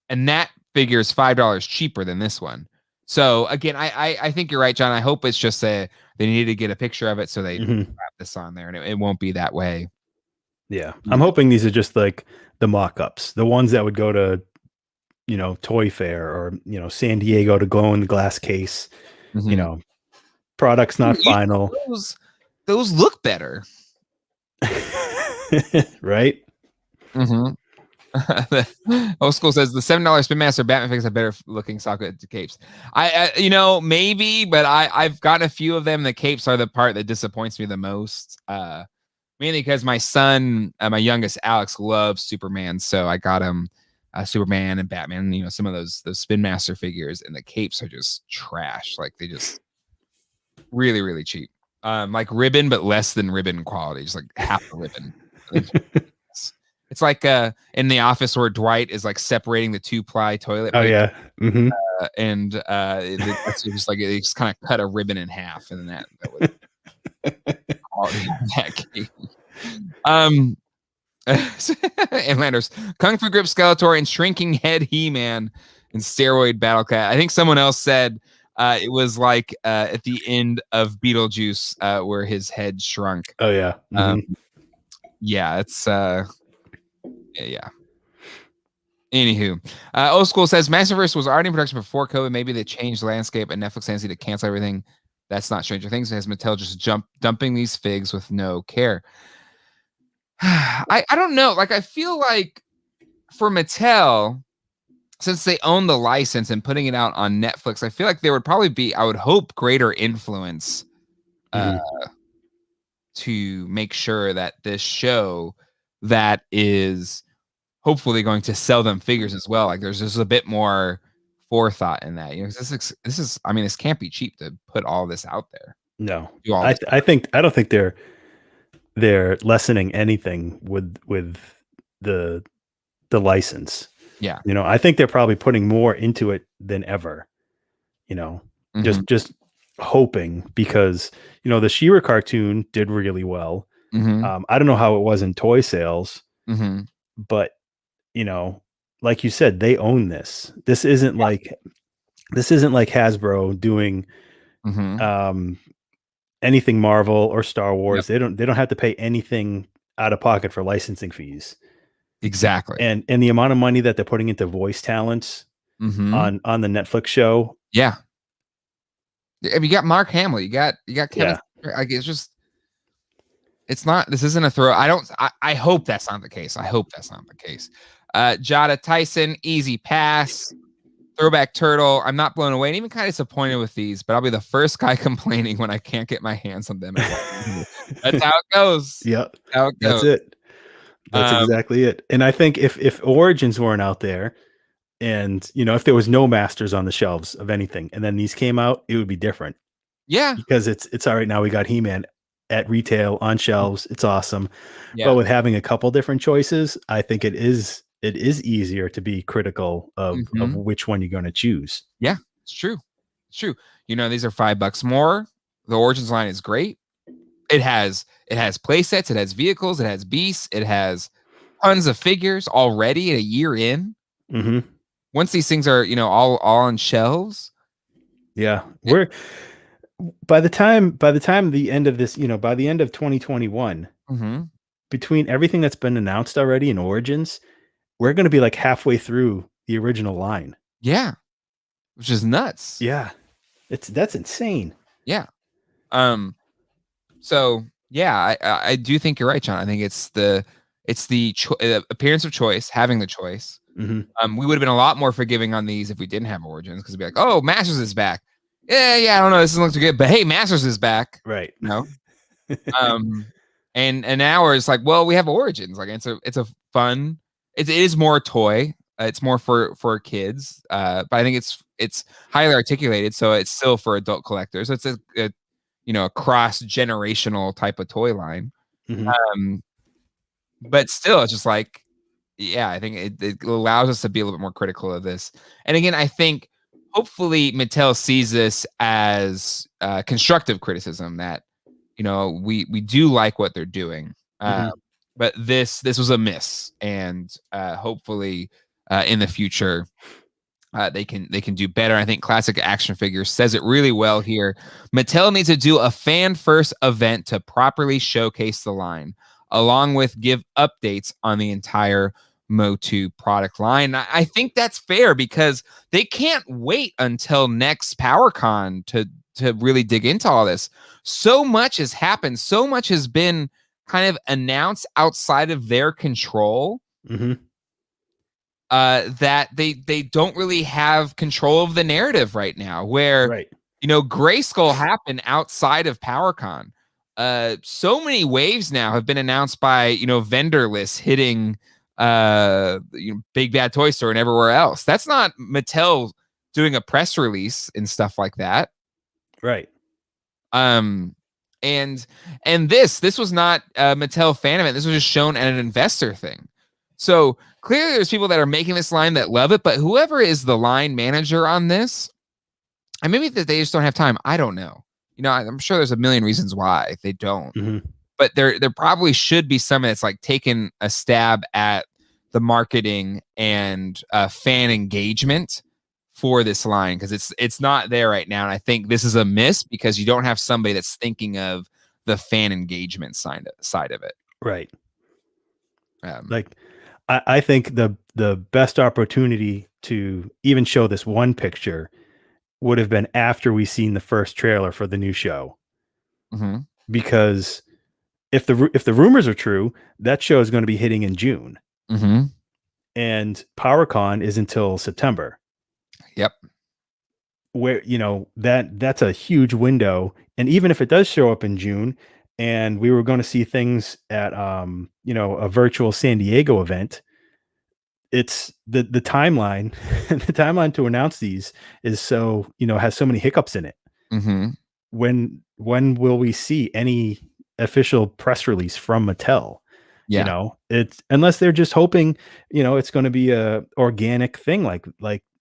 And that figure is $5 cheaper than this one. So again, I think you're right, John. I hope it's just they needed to get a picture of it, so they wrap this on there, and it won't be that way. Yeah, I'm hoping these are just like the mock-ups, the ones that would go to, Toy Fair or San Diego to glow in the glass case. Products not final. Those look better, right? Old School says the $7 Spin Master Batman figures have better looking socket capes. I maybe, but I've gotten a few of them. The capes are the part that disappoints me the most. Mainly because my son, my youngest Alex, loves Superman, so I got him Superman and Batman. Some of those Spin Master figures, and the capes are just trash. Like they just really, really cheap. Like ribbon, but less than ribbon quality, just like half a ribbon. It's like in The Office where Dwight is like separating the 2-ply toilet. Oh yeah, and it's just like they just kind of cut a ribbon in half, and then that would that cake. And Landers, Kung Fu Grip Skeletor and Shrinking Head He-Man and Steroid Battle Cat. I think someone else said it was like at the end of Beetlejuice where his head shrunk. Oh yeah, yeah, it's yeah. Anywho, Old School says Masterverse was already in production before COVID. Maybe they changed the landscape and Netflix fancy to cancel everything. That's not Stranger Things. Has Mattel just dumping these figs with no care? I don't know. Like, I feel like for Mattel, since they own the license and putting it out on Netflix, I feel like there would probably be, I would hope, greater influence to make sure that this show that is hopefully going to sell them figures as well. Like there's just a bit more forethought in that. This is I mean, this can't be cheap to put all this out there. No, I don't think they're lessening anything with the license. Yeah. You know, I think they're probably putting more into it than ever. You know, just hoping, because you know the She-Ra cartoon did really well. I don't know how it was in toy sales, but you know, like you said, they own this. This isn't like Hasbro doing anything Marvel or Star Wars. They don't have to pay anything out of pocket for licensing fees. Exactly. And the amount of money that they're putting into voice talents on the Netflix show. Yeah. I mean, you got Mark Hamill, you got Kevin. Yeah. Like, this isn't a throw. I hope that's not the case. Jada Tyson, easy pass. Throwback Turtle. I'm not blown away and even kind of disappointed with these, but I'll be the first guy complaining when I can't get my hands on them. That's how it goes. Yeah. That's it. That's exactly it. And I think if Origins weren't out there, and you know, if there was no Masters on the shelves of anything, and then these came out, it would be different. Yeah. Because it's all right now. We got He-Man at retail on shelves. It's awesome. Yeah. But with having a couple different choices, I think it is easier to be critical of which one you're going to choose. Yeah, it's true. You know, these are $5 more. The Origins line is great. It has play sets, it has vehicles, it has beasts, it has tons of figures already a year in. Once these things are, you know, all on shelves. Yeah. We're by the time the end of this, you know, by the end of 2021, between everything that's been announced already in Origins, we're going to be like halfway through the original line. Yeah. Which is nuts. Yeah. That's insane. Yeah. So yeah, I do think you're right, John. I think it's the appearance of choice, having the choice. We would have been a lot more forgiving on these if we didn't have Origins, because it'd be like, oh, Masters is back. Yeah, I don't know, this doesn't look too good, but hey, Masters is back. Right. No. And now it's like, well, we have Origins. Like it's a fun. It is more toy. It's more for kids. But I think it's highly articulated, so it's still for adult collectors. It's a you know, a cross-generational type of toy line. But still, it's just like, yeah, I think it allows us to be a little bit more critical of this. And again, I think hopefully Mattel sees this as constructive criticism, that, you know, we do like what they're doing. But this was a miss, and hopefully in the future they can do better. I think Classic Action Figures says it really well here. Mattel needs to do a fan first event to properly showcase the line, along with give updates on the entire MOTU product line. I think that's fair, because they can't wait until next PowerCon to really dig into all this. So much has happened. So much has been kind of announced outside of their control. That they don't really have control of the narrative right now, where you know, Grayskull happened outside of PowerCon. So many waves now have been announced by, you know, vendor lists hitting you know, Big Bad Toy Store and everywhere else. That's not Mattel doing a press release and stuff like that. Right. And this was not a Mattel fan event. This was just shown at an investor thing. So clearly there's people that are making this line that love it, but whoever is the line manager on this, and maybe that they just don't have time, I don't know. You know, I'm sure there's a million reasons why they don't. But there probably should be someone that's like taking a stab at the marketing and fan engagement for this line, because it's not there right now. And I think this is a miss, because you don't have somebody that's thinking of the fan engagement side of it. Right. Like I think the best opportunity to even show this one picture would have been after we seen the first trailer for the new show. Because if the rumors are true, that show is going to be hitting in June. And PowerCon is until September. Yep. Where, you know, that's a huge window. And even if it does show up in June, and we were going to see things at you know, a virtual San Diego event, it's the timeline the timeline to announce these is so, you know, has so many hiccups in it. When will we see any official press release from Mattel? Yeah. You know, it's unless they're just hoping, you know, it's going to be a organic thing, like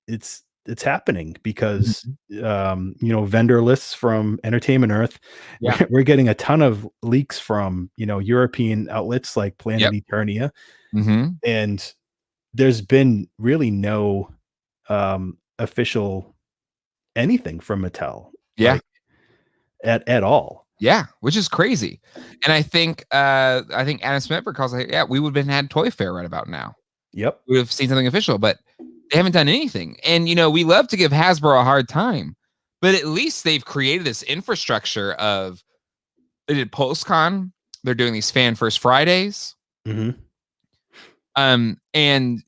it's happening because you know, vendor lists from Entertainment Earth. Yeah. We're getting a ton of leaks from, you know, European outlets like Planet Yep. Eternia, Mm-hmm. and there's been really no official anything from Mattel, Yeah. like at all. Yeah, which is crazy. And I think Adam Smith recalls, like, yeah, we would have had Toy Fair right about now. Yep. We would have seen something official, but they haven't done anything. And you know, we love to give Hasbro a hard time, but at least they've created this infrastructure of they did PulseCon, they're doing these Fan First Fridays. Mm-hmm. And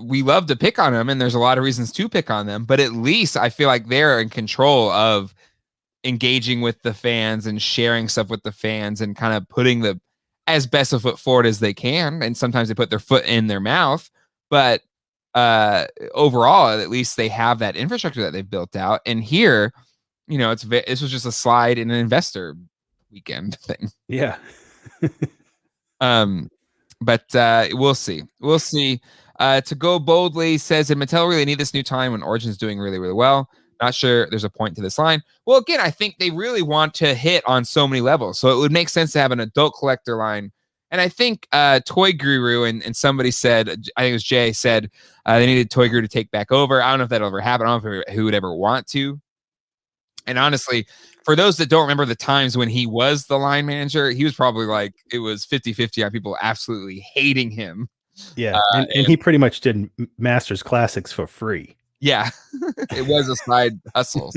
we love to pick on them, and there's a lot of reasons to pick on them, but at least I feel like they're in control of engaging with the fans and sharing stuff with the fans and kind of putting the as best a foot forward as they can. And sometimes they put their foot in their mouth, but overall, at least they have that infrastructure that they've built out. And here, you know, this was just a slide in an investor weekend thing. Yeah. But we'll see. We'll see. To go boldly says, did Mattel really need this new time when Origin's doing really, really well? Not sure there's a point to this line. Well, again, I think they really want to hit on so many levels. So it would make sense to have an adult collector line. And I think Toy Guru and somebody said, I think it was Jay, said they needed Toy Guru to take back over. I don't know if that'll ever happen. I don't know who would ever want to. And honestly, for those that don't remember the times when he was the line manager, he was probably like, it was 50-50 on people absolutely hating him. Yeah. And he pretty much did Masters Classics for free. Yeah, it was a side hustle.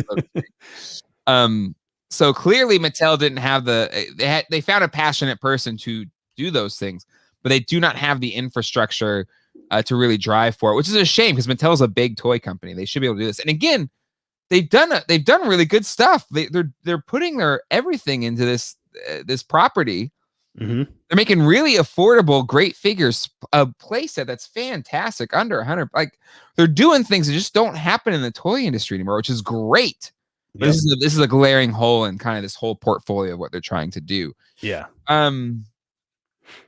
So clearly Mattel didn't have they found a passionate person to do those things, but they do not have the infrastructure to really drive for it, which is a shame because Mattel is a big toy company. They should be able to do this. And again, they've done really good stuff. They're putting their everything into this property. Mm-hmm. They're making really affordable, great figures, a playset that's fantastic, under 100. Like they're doing things that just don't happen in the toy industry anymore, which is great. But Yep. this is a glaring hole in kind of this whole portfolio of what they're trying to do. Yeah.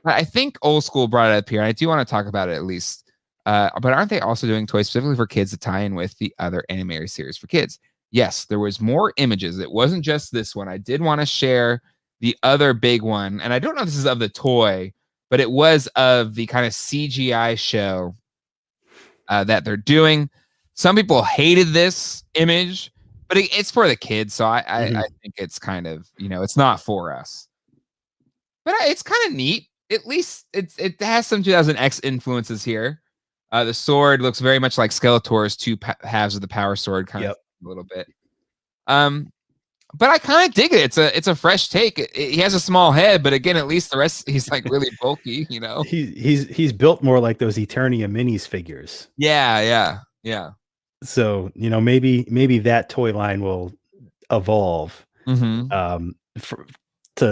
I think Old School brought it up here, and I do want to talk about it at least. But aren't they also doing toys specifically for kids to tie in with the other animated series for kids? Yes, there was more images. It wasn't just this one. I did want to share the other big one, and I don't know if this is of the toy, but it was of the kind of CGI show that they're doing. Some people hated this image, but it's for the kids, so I think it's kind of, you know, it's not for us. But it's kind of neat. At least it has some 2000X influences here. The sword looks very much like Skeletor's two halves of the power sword, kind of a little bit. But I kind of dig it. It's a fresh take. He has a small head, but again, at least the rest he's like really bulky, you know. He's built more like those Eternia minis figures. Yeah. So, you know, maybe that toy line will evolve to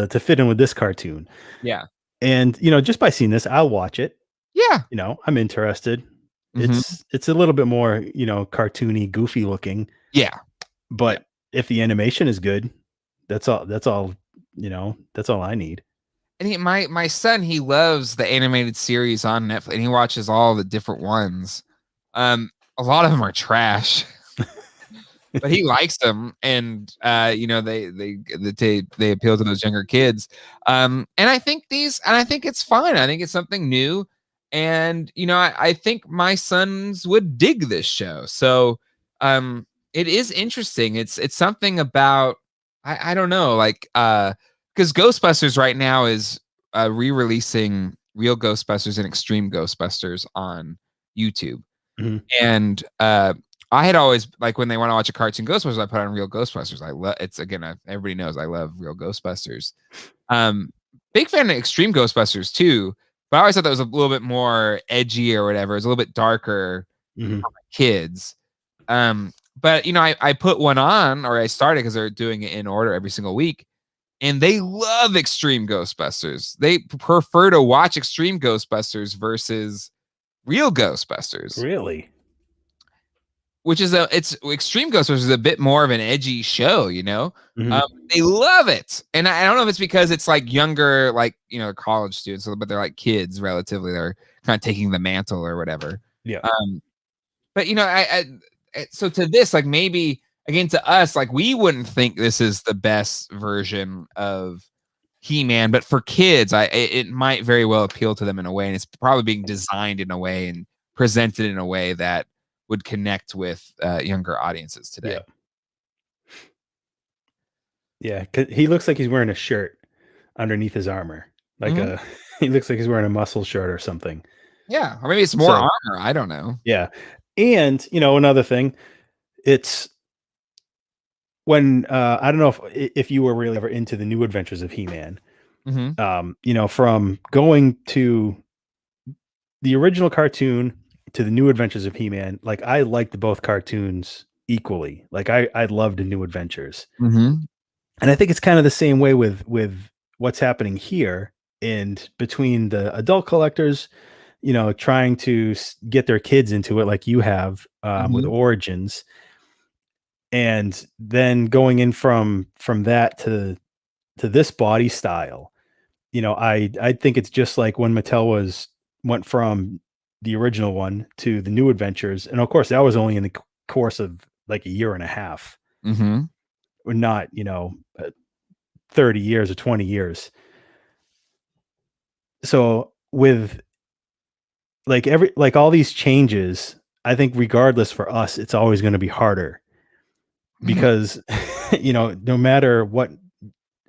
fit in with this cartoon. Yeah. And, you know, just by seeing this, I'll watch it. Yeah. You know, I'm interested. It's a little bit more, you know, cartoony, goofy looking. Yeah. But if the animation is good, that's all, you know, that's all I need. And my son, he loves the animated series on Netflix, and he watches all the different ones. A lot of them are trash, but he likes them, and you know, they appeal to those younger kids. And I think it's fine. I think it's something new, and you know, I think my sons would dig this show. So it is interesting. It's something about I don't know, like because Ghostbusters right now is re-releasing Real Ghostbusters and Extreme Ghostbusters on YouTube. And I had always, like, when they want to watch a cartoon Ghostbusters, I put on Real Ghostbusters. I love it's, again, everybody knows I love Real Ghostbusters. Big fan of Extreme Ghostbusters too, but I always thought that was a little bit more edgy or whatever. It's a little bit darker for my kids. But you know, I put one on, or I started because they're doing it in order every single week, and they love Extreme Ghostbusters. They prefer to watch Extreme Ghostbusters versus Real Ghostbusters. Really? which is it's Extreme Ghostbusters is a bit more of an edgy show, you know. Mhm. They love it, and I don't know if it's because it's like younger, like college students, but they're like kids relatively. They're kind of taking the mantle or whatever. Yeah. But so to this, like maybe again to us, like we wouldn't think this is the best version of He-Man, but for kids, it might very well appeal to them in a way, and it's probably being designed in a way and presented in a way that would connect with younger audiences today. Yeah, 'cause he looks like he's wearing a shirt underneath his armor. Like he looks like he's wearing a muscle shirt or something. Yeah, or maybe it's more armor. I don't know. Yeah. And, another thing, it's when I don't know if you were really ever into the New Adventures of He-Man. From going to the original cartoon to the New Adventures of He-Man, like I liked both cartoons equally. Like I loved the New Adventures. And I think it's kind of the same way with what's happening here, and between the adult collectors, trying to get their kids into it like you have with Origins, and then going in from that to this body style. I think it's just like when Mattel went from the original one to the New Adventures, and of course that was only in the course of like a year and a half. Or not 30 years or 20 years. So with like all these changes, I think regardless for us, it's always going to be harder because no matter what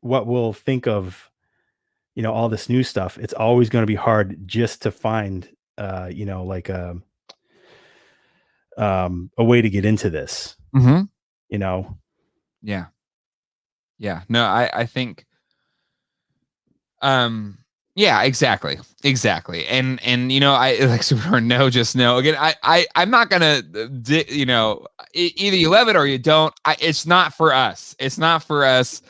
we'll think of, all this new stuff, it's always going to be hard just to find like a way to get into this. Yeah. No, I think yeah, exactly. And I like Super no, just no. Again, I'm not gonna either you love it or you don't. It's not for us. It's not for us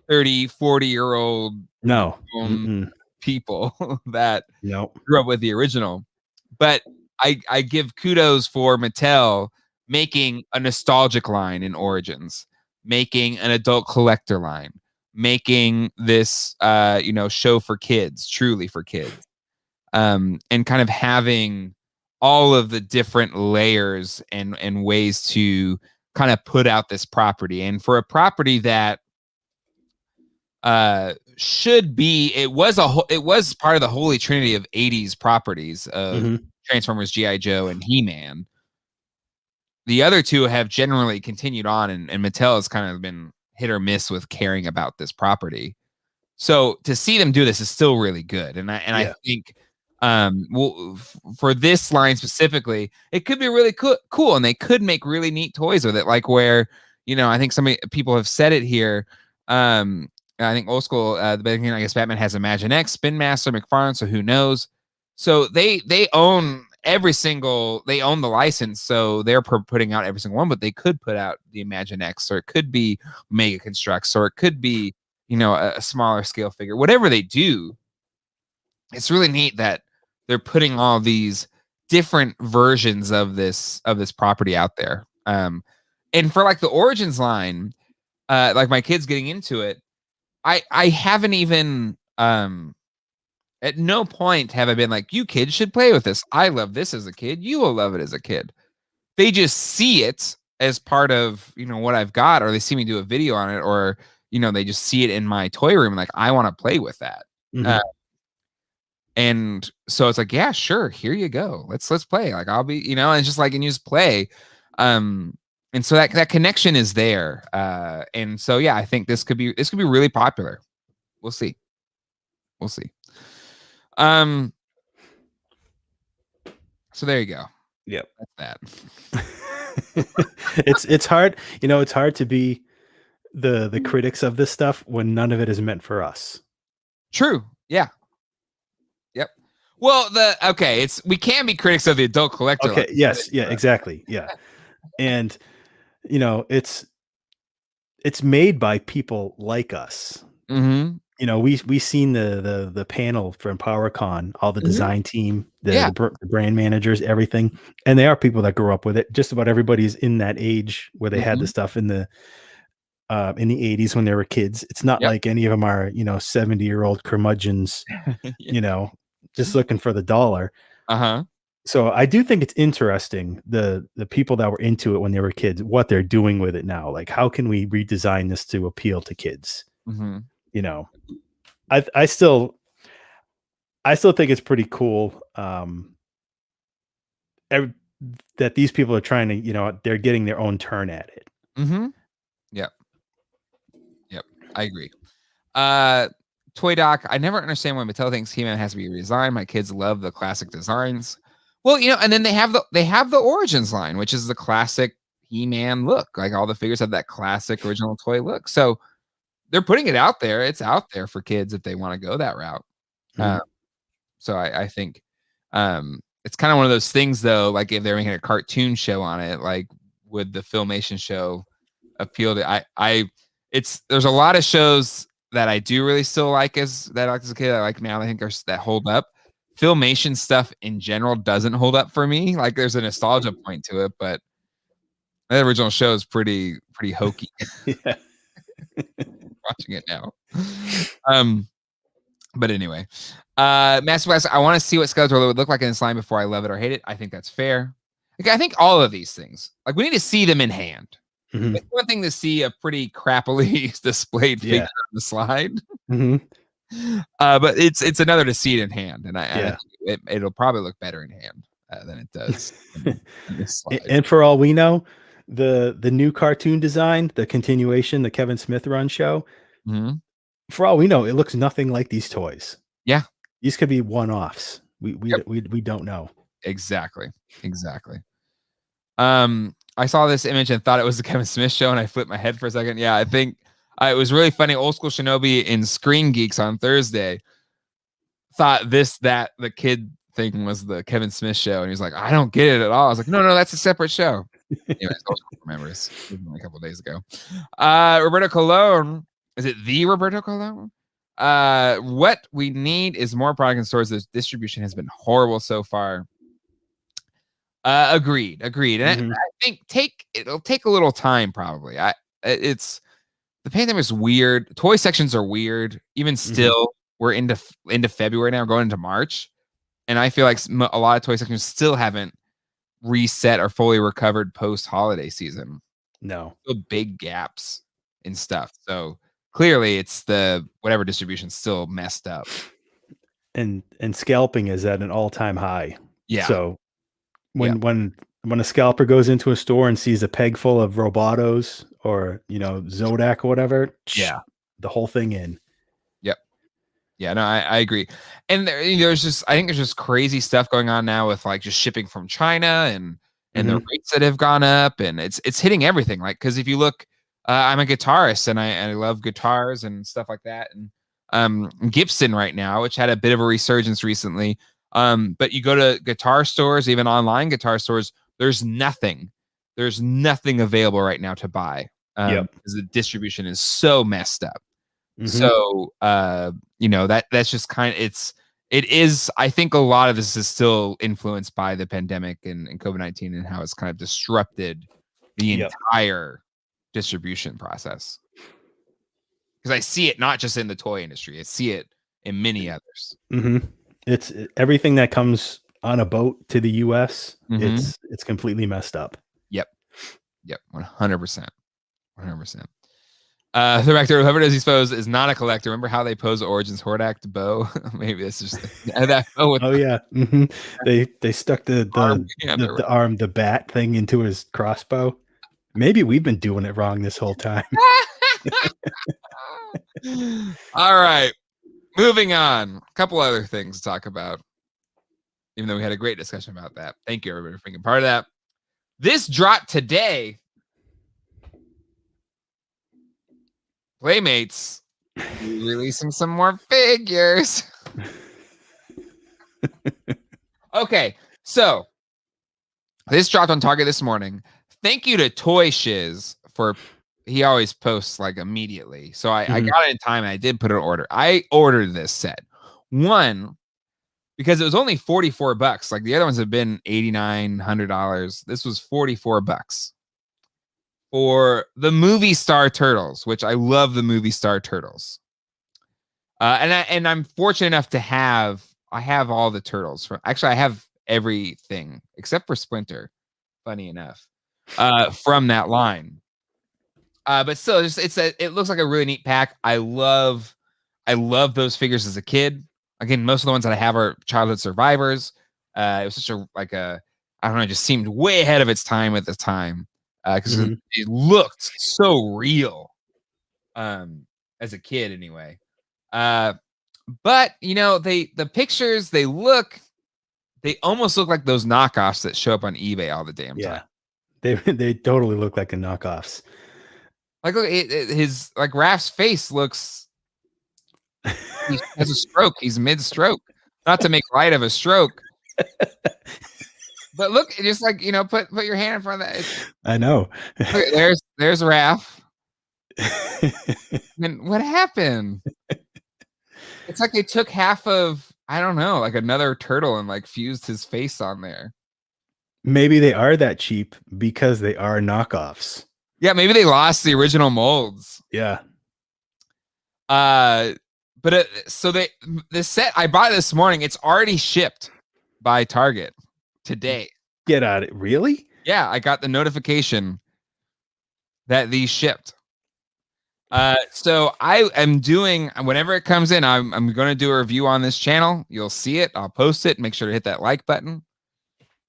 30, 40-year-old people that grew up with the original. But I give kudos for Mattel making a nostalgic line in Origins, making an adult collector line, making this show for kids, truly for kids, and kind of having all of the different layers and ways to kind of put out this property. And for a property that should be, it was part of the holy trinity of 80s properties of Transformers, G.I. Joe, and He-Man. The other two have generally continued on, and Mattel has kind of been hit or miss with caring about this property. So to see them do this is still really good. And I think for this line specifically, it could be really cool, and they could make really neat toys with it. Like where, I think people have said it here. I think old school, the beginning, I guess Batman has Imagine X, Spin Master, McFarlane, so who knows? So they own they own the license, so they're putting out every single one, but they could put out the Imagine X, or it could be Mega Constructs, or it could be, a smaller scale figure. Whatever they do, it's really neat that they're putting all these different versions of this property out there. And for like the Origins line, like my kids getting into it, I haven't even at no point have I been like, you kids should play with this. I love this as a kid. You will love it as a kid. They just see it as part of, what I've got, or they see me do a video on it, or, they just see it in my toy room. Like, I want to play with that. And so it's like, yeah, sure. Here you go. Let's play. Like, I'll be, and it's just like, and you just play. And so that connection is there. And so, yeah, I think this could be really popular. We'll see. So there you go. Yep. That's that. It's hard. It's hard to be the critics of this stuff when none of it is meant for us. True. Yeah. Yep. Well, we can be critics of the adult collector. Okay. Yes. Yeah, exactly. Yeah. And it's made by people like us. You know, we seen the panel from PowerCon, all the design team, the brand managers, everything, and they are people that grew up with it. Just about everybody's in that age where they had the stuff in the 80s when they were kids. It's not like any of them are 70-year-old curmudgeons, just looking for the dollar. So I do think it's interesting the people that were into it when they were kids, what they're doing with it now. Like, how can we redesign this to appeal to kids? You know, I still think it's pretty cool that these people are trying to, they're getting their own turn at it. Yep, I agree. Toy Doc, I never understand why Mattel thinks He-Man has to be redesigned. My kids love the classic designs. Well, and then they have the Origins line, which is the classic He-Man look. Like, all the figures have that classic original toy look. So they're putting it out there. It's out there for kids if they want to go that route. So I think it's kind of one of those things, though, like if they're making a cartoon show on it, like would the Filmation show appeal to there's a lot of shows that I do really still like as a kid. I like now, I think that hold up. Filmation stuff in general doesn't hold up for me. Like, there's a nostalgia point to it, but the original show is pretty hokey. Watching it now. But anyway, Master Blast, I want to see what Skeletor would look like in this line before I love it or hate it. I think that's fair. Like, I think all of these things, like, we need to see them in hand. It's one thing to see a pretty crappily displayed figure on the slide. But it's another to see it in hand, and I think it'll probably look better in hand than it does in this slide. And for all we know, the new cartoon design, the continuation, the Kevin Smith run show, for all we know, it looks nothing like these toys. Yeah, these could be one-offs. We don't know. Exactly. I saw this image and thought it was the Kevin Smith show, and I flipped my head for a second. Yeah, I think it was really funny. Old School Shinobi in Screen Geeks on Thursday thought the kid thing was the Kevin Smith show, and he was like, I don't get it at all. I was like, no, that's a separate show. Anyways, Old School remembers a couple of days ago. Roberto Colon, is it the Roberto Colon? What we need is more product in stores. The distribution has been horrible so far. Agreed. And I think it'll take a little time probably. The pandemic is weird. Toy sections are weird. Even still, we're into February now, going into March, and I feel like a lot of toy sections still haven't reset or fully recovered post holiday season. No, still big gaps in stuff. So clearly, it's the whatever distribution's still messed up. And scalping is at an all-time high. Yeah. So when a scalper goes into a store and sees a peg full of Robotos or Zodak or whatever, the whole thing in. Yeah, no, I agree. And there's just crazy stuff going on now with like just shipping from China and the rates that have gone up, and it's hitting everything. Like, because if you look, I'm a guitarist and I love guitars and stuff like that, and Gibson right now, which had a bit of a resurgence recently. But you go to guitar stores, even online guitar stores, there's nothing available right now to buy. Because the distribution is so messed up. So that's just kind of it is. I think a lot of this is still influenced by the pandemic and COVID-19 and how it's kind of disrupted the entire distribution process. Because I see it not just in the toy industry, I see it in many others. It's everything that comes on a boat to the US. It's completely messed up. Yep, 100%. The director, whoever does these pose, is not a collector. Remember how they pose Origins Hordak to Bo? Maybe this is just that. They stuck the bat thing into his crossbow. Maybe we've been doing it wrong this whole time. All right, moving on. A couple other things to talk about, even though we had a great discussion about that. Thank you, everybody, for being part of that. This dropped today. Playmates releasing some more figures. Okay, so this dropped on Target this morning. Thank you to Toy Shiz for he always posts like immediately. So I Mhm. got it in time and I did put an order. I ordered this set. One, because it was only $44. Like the other ones have been $89, $100. This was $44 for the movie Star Turtles, which I love the movie Star Turtles. And I'm fortunate enough to have all the turtles from actually I have everything except for Splinter, funny enough, from that line. But still, it looks like a really neat pack. I love those figures as a kid. Again, most of the ones that I have are childhood survivors. It was such a I don't know, it just seemed way ahead of its time at the time because Mhm. it looked so real as a kid anyway. But the pictures they almost look like those knockoffs that show up on eBay all the damn time. Yeah, they totally look like the knockoffs. Like look, his like Raph's face looks. He has a stroke. He's mid-stroke. Not to make light of a stroke, but look, just like put your hand in front of that. I know. Look, there's Raph. And what happened? It's like they took half of I don't know, like another turtle and like fused his face on there. Maybe they are that cheap because they are knockoffs. Yeah, maybe they lost the original molds. Yeah. But the set I bought this morning, it's already shipped by Target today. Get out of it. Really? Yeah, I got the notification that these shipped. So I am doing whenever it comes in, I'm going to do a review on this channel. You'll see it. I'll post it. Make sure to hit that like button.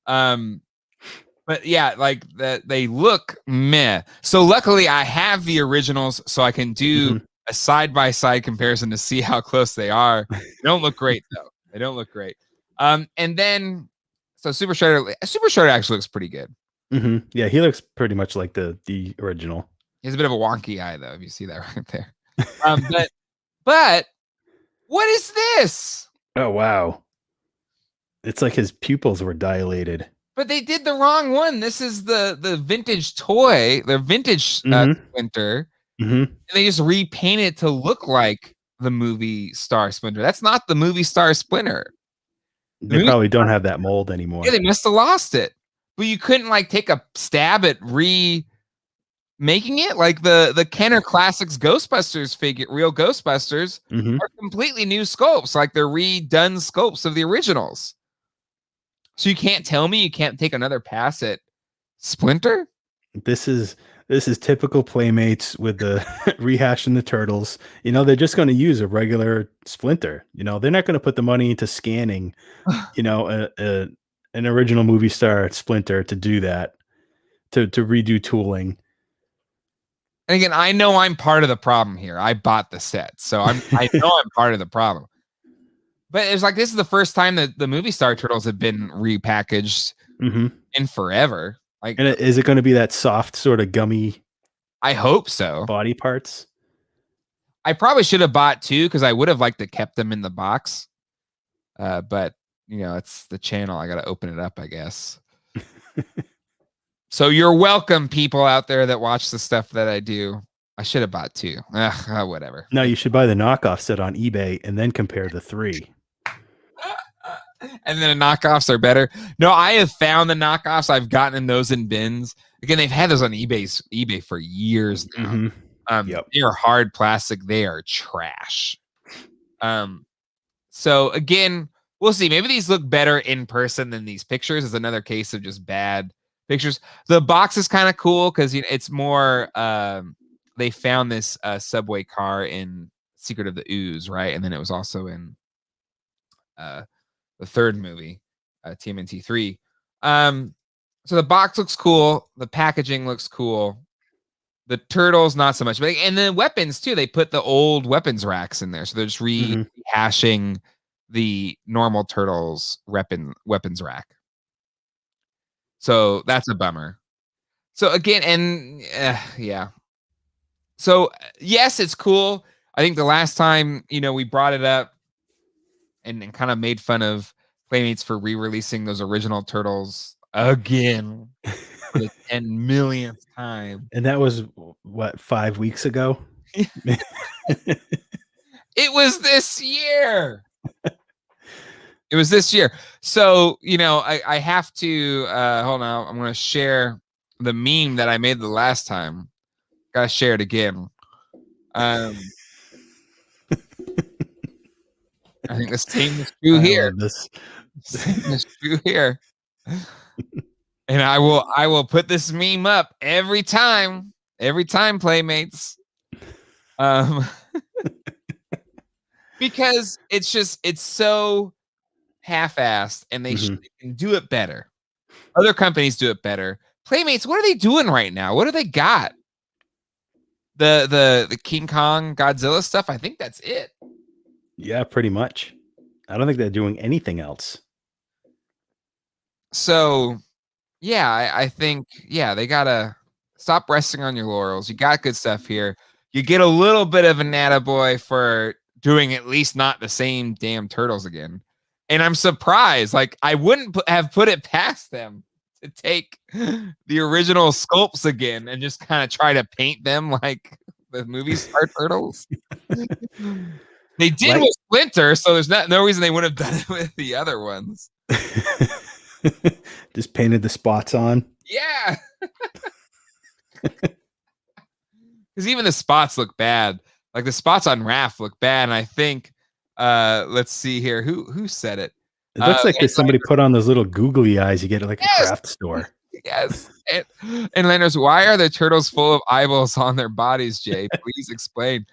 But yeah, like that they look meh. So luckily I have the originals, so I can do a side-by-side comparison to see how close they are. They don't look great though. They don't look great. And then so Super Shredder actually looks pretty good. Mm-hmm. Yeah, he looks pretty much like the original. He has a bit of a wonky eye though, if you see that right there. But what is this? Oh wow. It's like his pupils were dilated. But they did the wrong one. This is the vintage toy, the vintage Splinter. And they just repainted it to look like the movie Star Splinter. That's not the movie Star Splinter. They probably don't have that mold anymore. Yeah, they must have lost it. But you couldn't like take a stab at remaking it. Like the Kenner Classics Ghostbusters figure, real Ghostbusters, are completely new sculpts. Like they're redone sculpts of the originals. So you can't tell me you can't take another pass at Splinter? This is typical Playmates with the rehashing the turtles. They're just going to use a regular Splinter. They're not going to put the money into scanning, an original movie star Splinter to do that, to redo tooling. And again, I know I'm part of the problem here. I bought the set, so I know I'm part of the problem. But it's like this is the first time that the movie Star Turtles have been repackaged in forever. Like, and is it going to be that soft sort of gummy? I hope so. Body parts. I probably should have bought two because I would have liked to kept them in the box. But it's the channel. I got to open it up, I guess. So you're welcome, people out there that watch the stuff that I do. I should have bought two. Whatever. No, you should buy the knockoff set on eBay and then compare the three. And then the knockoffs are better. No, I have found the knockoffs. I've gotten those in bins. Again, they've had those on eBay for years now. They are hard plastic. They are trash. So again, we'll see. Maybe these look better in person than these pictures. It's another case of just bad pictures. The box is kind of cool because it's more. They found this subway car in Secret of the Ooze, right? And then it was also in the third movie, TMNT 3. So the box looks cool. The packaging looks cool. The turtles, not so much. But and the weapons, too. They put the old weapons racks in there. So they're just rehashing the normal turtles weapons rack. So that's a bummer. So again, yeah. So yes, it's cool. I think the last time, we brought it up and kind of made fun of Playmates for re-releasing those original turtles again. for the 10 millionth time. And that was what, 5 weeks ago? It was this year. It was this year. So, you know, I have to hold on. I'm going to share the meme that I made the last time. Got to share it again. I think the same is true here. Same is true here. And I will put this meme up every time, Playmates. Because it's so half-assed, and they can do it better. Other companies do it better. Playmates, what are they doing right now? What do they got? The King Kong Godzilla stuff? I think that's it. Yeah, pretty much. I don't think they're doing anything else. So, yeah, I think, yeah, they gotta stop resting on your laurels. You got good stuff here. You get a little bit of an attaboy for doing at least not the same damn turtles again. And I'm surprised. Like, I wouldn't have put it past them to take the original sculpts again and just kind of try to paint them like the movie star turtles. They did with Splinter, so there's no reason they wouldn't have done it with the other ones. Just painted the spots on. Yeah. Because even the spots look bad. Like the spots on Raph look bad. And I think, let's see here. Who said it? It looks like somebody put on those little googly eyes you get at like a craft store. Yes. And Landers, why are the turtles full of eyeballs on their bodies, Jay? Please explain.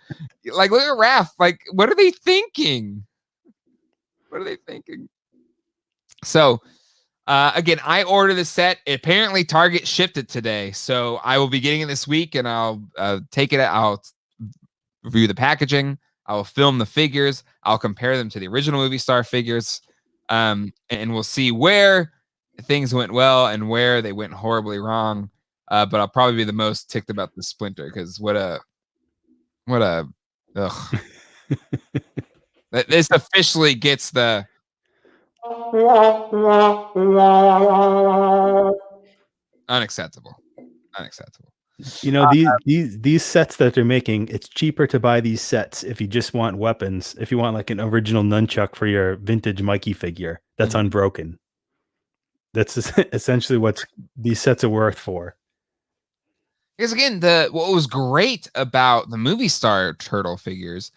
Like, look at Raph. Like, what are they thinking? What are they thinking? So, again, I ordered the set. Apparently, Target shipped it today. So I will be getting it this week, and I'll take it. I'll review the packaging. I will film the figures. I'll compare them to the original movie star figures. And we'll see where things went well and where they went horribly wrong. But I'll probably be the most ticked about the Splinter because what a ugh. This officially gets the unacceptable. You know, these sets that they're making, it's cheaper to buy these sets if you just want weapons. If you want like an original nunchuck for your vintage Mikey figure that's unbroken. That's essentially what these sets are worth for. Because again, what was great about the movie star turtle figures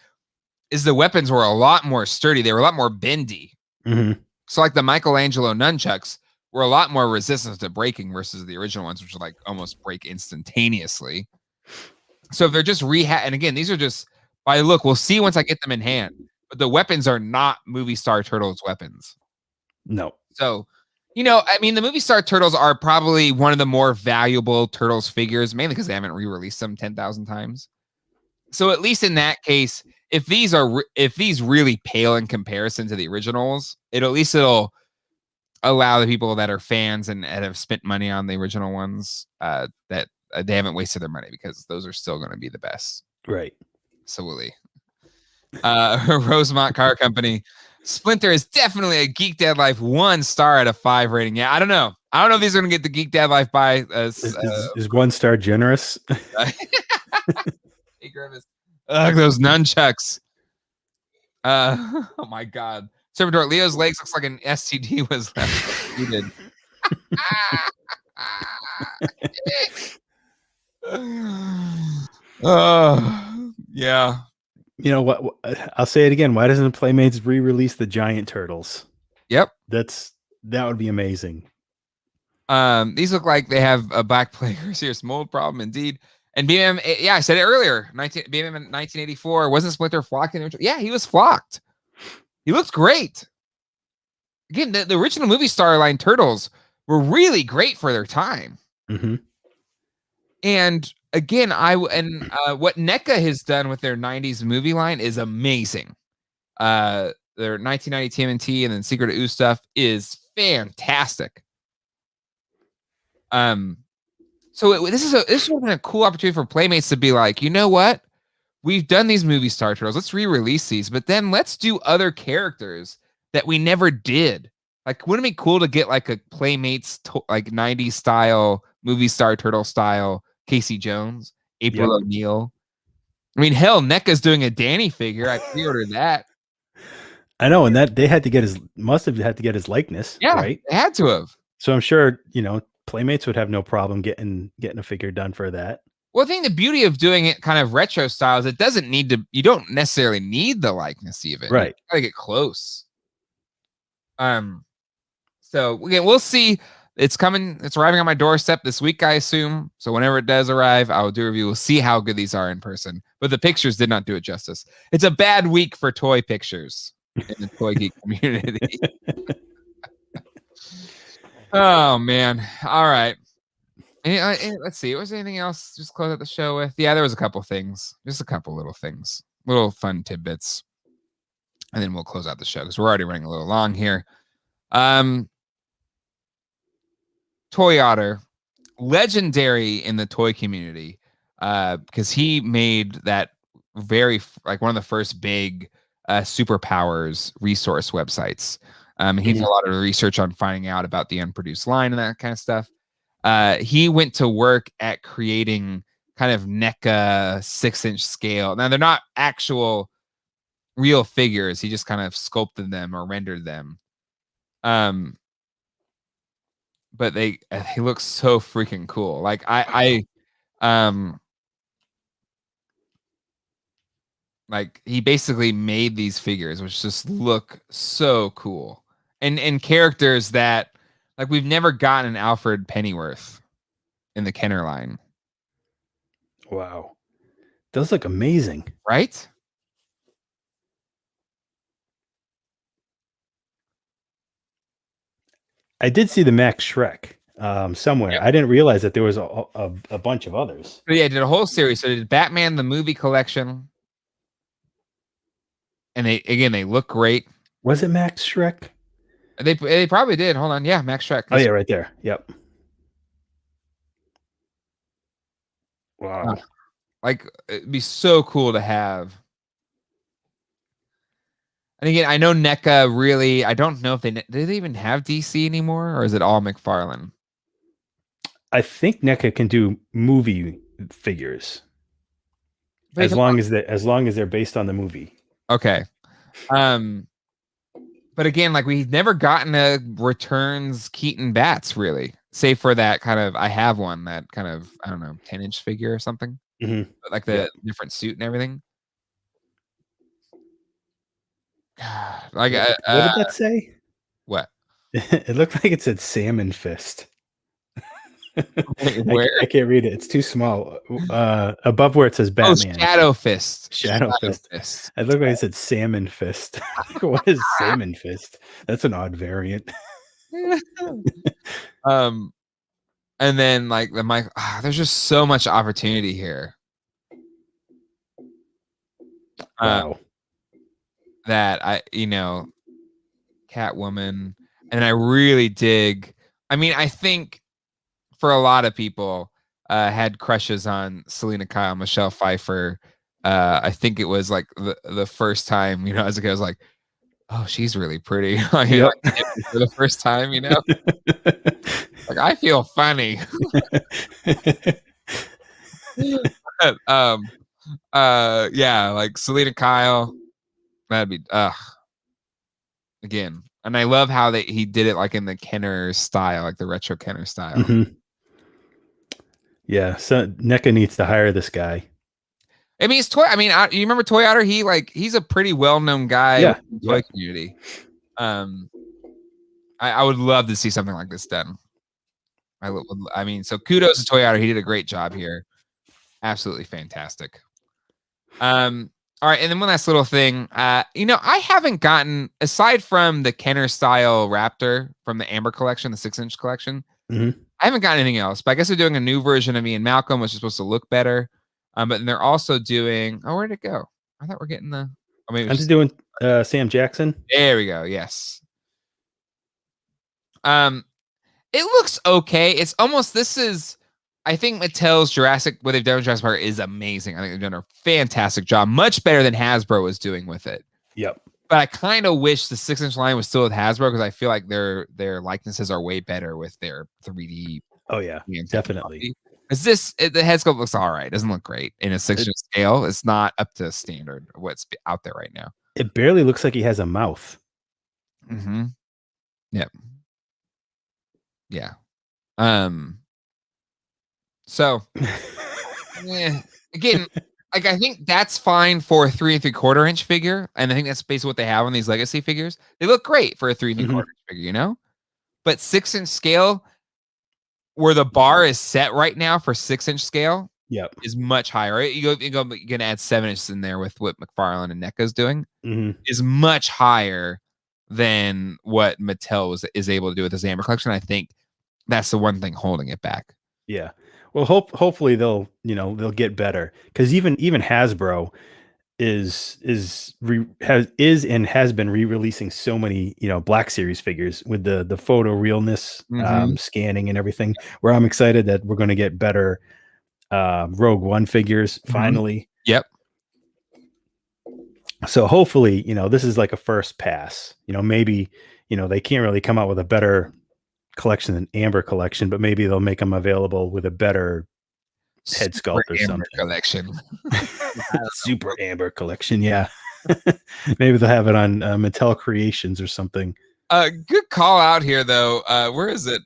is the weapons were a lot more sturdy. They were a lot more bendy. So like the Michelangelo nunchucks were a lot more resistant to breaking versus the original ones, which are like almost break instantaneously. So if they're just and again, these are just by look, we'll see once I get them in hand. But the weapons are not movie star turtles weapons. No. So, you know, I mean, the movie star turtles are probably one of the more valuable turtles figures, mainly because they haven't re-released them 10,000 times. So at least in that case, if these really pale in comparison to the originals, it'll allow the people that are fans and have spent money on the original ones that they haven't wasted their money because those are still going to be the best. Right. Absolutely. Rosemont Car Company. Splinter is definitely a Geek Dad Life 1 star out of 5 rating. Yeah, I don't know if these are going to get the Geek Dad Life by is 1 star generous. Those nunchucks. Oh my God. Servador, Leo's legs looks like an STD was left. He did. Yeah. You know what? I'll say it again. Why doesn't Playmates re-release the giant turtles? Yep. That would be amazing. These look like they have a back player serious mold problem indeed. And BMM, yeah, I said it earlier. BMM in 1984 wasn't Splinter flocked in the yeah, he was flocked. He looks great. Again, the original movie star line turtles were really great for their time. And again, what NECA has done with their 90s movie line is amazing. Their 1990 TMNT and then Secret of Ooze stuff is fantastic. So this would have been a cool opportunity for Playmates to be like, you know what? We've done these movie star turtles. Let's re-release these, but then let's do other characters that we never did. Like, wouldn't it be cool to get like a Playmates like 90s style movie star turtle style Casey Jones, April O'Neil. I mean, hell, NECA's doing a Danny figure. I pre-ordered that. I know, and that they had to get must have had to get his likeness. Yeah, right. They had to have. So I'm sure Playmates would have no problem getting a figure done for that. Well, I think the beauty of doing it kind of retro style is it doesn't need to. You don't necessarily need the likeness even. Right. You gotta get close. So again, we'll see. It's coming. It's arriving on my doorstep this week, I assume. So whenever it does arrive, I will do a review. We'll see how good these are in person. But the pictures did not do it justice. It's a bad week for toy pictures in the Toy Geek community. Oh man! All right. Let's see. Was there anything else? Just close out the show with? Yeah, there was a couple things. Just a couple little things, little fun tidbits, and then we'll close out the show because we're already running a little long here. ToyOtter, legendary in the toy community, because he made that one of the first big superpowers resource websites. He did a lot of research on finding out about the unproduced line and that kind of stuff. He went to work at creating kind of NECA 6-inch scale. Now they're not actual real figures. He just kind of sculpted them or rendered them. But he looks so freaking cool. Like like he basically made these figures which just look so cool. And characters that like we've never gotten an Alfred Pennyworth in the Kenner line. Wow. Those look amazing. Right? I did see the Max Shrek somewhere. Yep. I didn't realize that there was a bunch of others. But yeah, I did a whole series. So I did Batman the movie collection. And they look great. Was it Max Shrek? They probably did. Hold on. Yeah, Max Shrek. Oh yeah, right there. Yep. Wow. Like it'd be so cool to have. And again, I know NECA really. I don't know if do they even have DC anymore, or is it all McFarlane? I think NECA can do movie figures, as long as they're based on the movie. Okay. But again, like we've never gotten a Returns Keaton Bats really, save for that kind of. I have one that kind of 10-inch figure or something, like the different suit and everything. Like what did that say? What? It looked like it said Salmon Fist. Where? I can't read it. It's too small. Above where it says Batman. Oh, Shadow Fist. Shadow Fist. I look like it said Salmon Fist. What is Salmon Fist? That's an odd variant. And then like the mic. There's just so much opportunity here. Wow. That Catwoman, and I really dig. I mean, I think for a lot of people had crushes on Selena Kyle, Michelle Pfeiffer. I think it was like the first time, as a kid, I was like, oh, she's really pretty. Like, for the first time, like I feel funny. Yeah, like Selena Kyle. That'd be again, and I love how he did it like in the Kenner style, like the retro Kenner style. Mm-hmm. Yeah, so NECA needs to hire this guy. I mean, you remember ToyOtter? He's a pretty well-known guy in the toy community. I would love to see something like this done. I mean, so kudos to ToyOtter. He did a great job here. Absolutely fantastic. All right, and then one last little thing. I haven't gotten, aside from the Kenner style Raptor from the Amber collection, the 6-inch collection, I haven't gotten anything else. But I guess they're doing a new version of Me and Malcolm, which is supposed to look better. But they're also doing. Oh, where'd it go? I thought we're getting the. Oh, maybe I'm just doing Sam Jackson. There we go. Yes. It looks okay. It's almost. This is. I think Mattel's what they've done with Jurassic Park is amazing. I think they've done a fantastic job, much better than Hasbro was doing with it. Yep. But I kind of wish the 6-inch line was still with Hasbro because I feel like their likenesses are way better with their 3D Oh yeah, definitely. Is the head sculpt looks all right. Doesn't look great in a 6-inch scale. It's not up to standard of what's out there right now. It barely looks like he has a mouth. Mm-hmm. Yep. Yeah. So again, like I think that's fine for a 3 3/4-inch figure, and I think that's basically what they have on these legacy figures. They look great for a 3 3/4-inch figure, you know. But 6-inch scale, where the bar is set right now for 6-inch scale, is much higher. Right? You can add 7 inches in there with what McFarlane and NECA's doing. Is much higher than what Mattel is able to do with the Amber collection. I think that's the one thing holding it back. Yeah. Well, hopefully they'll get better, because even Hasbro has been re-releasing so many Black Series figures with the photo realness scanning and everything, where I'm excited that we're going to get better Rogue One figures finally. Yep. So hopefully this is like a first pass. Maybe they can't really come out with a better collection than Amber collection, but maybe they'll make them available with a better head sculpt or something. Collection. Super Amber collection, yeah. Maybe they'll have it on Mattel Creations or something. Good call out here though. Where is it?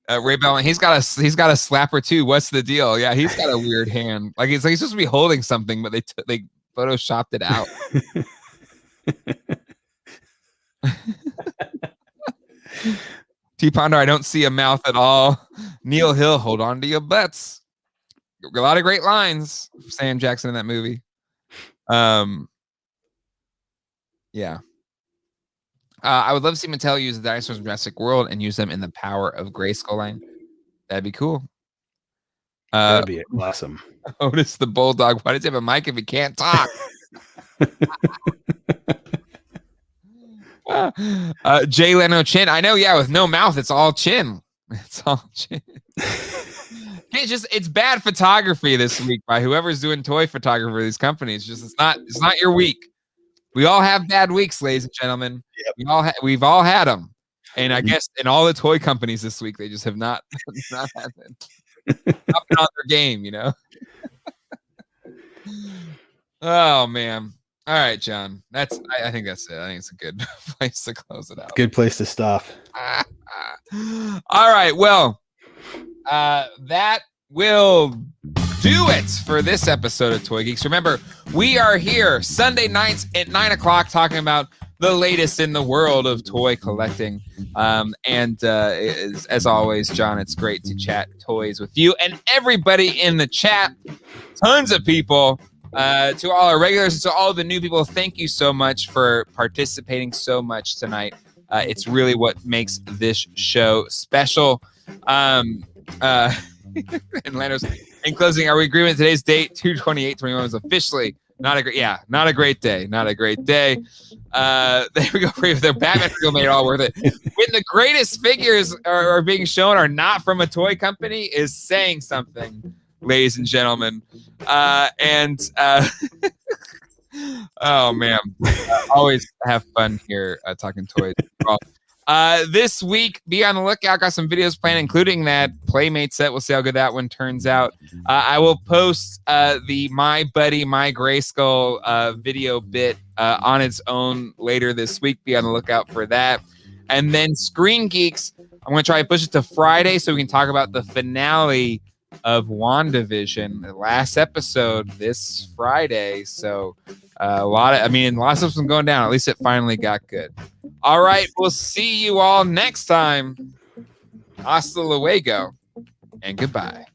Ray Bellman. He's got a slapper too. What's the deal? Yeah, he's got a weird hand. Like he's supposed to be holding something, but they photoshopped it out. T Ponder, I don't see a mouth at all. Neil Hill, hold on to your butts. A lot of great lines. Sam Jackson in that movie. Yeah. I would love to see Mattel use the dinosaurs from Jurassic World and use them in the Power of Grayskull line. That'd be cool. That'd be awesome. Otis the Bulldog. Why does he have a mic if he can't talk? Jay Leno chin. I know, yeah, with no mouth, it's all chin. It's all chin. It's bad photography this week by whoever's doing toy photography for these companies. It's not your week. We all have bad weeks, ladies and gentlemen. Yep. We've all had them. And I guess in all the toy companies this week, they just have not happened. Not been on their game, Oh man. All right, John. I think that's it. I think it's a good place to close it out. Good place to stop. All right. Well, that will do it for this episode of Toy Geeks. Remember, we are here Sunday nights at 9:00 talking about the latest in the world of toy collecting. As always, John, it's great to chat toys with you and everybody in the chat. Tons of people. To all our regulars and to all the new people, thank you so much for participating so much tonight. It's really what makes this show special. And Lando's, in closing, are we agreement today's date, 2/28/21, is officially not a great day. Not a great day. There we go. Their Batman figure made it all worth it. When the greatest figures are being shown are not from a toy company is saying something, ladies and gentlemen. Oh man, always have fun here talking toys. This week, be on the lookout. Got some videos planned, including that Playmates set. We'll see how good that one turns out. I will post the My Buddy, My Grayskull video bit on its own later this week. Be on the lookout for that. And then Screen Geeks, I'm going to try and push it to Friday so we can talk about the finale of WandaVision, the last episode this Friday. So a lot of stuff's been going down. At least it finally got good. All right, we'll see you all next time. Hasta luego and goodbye.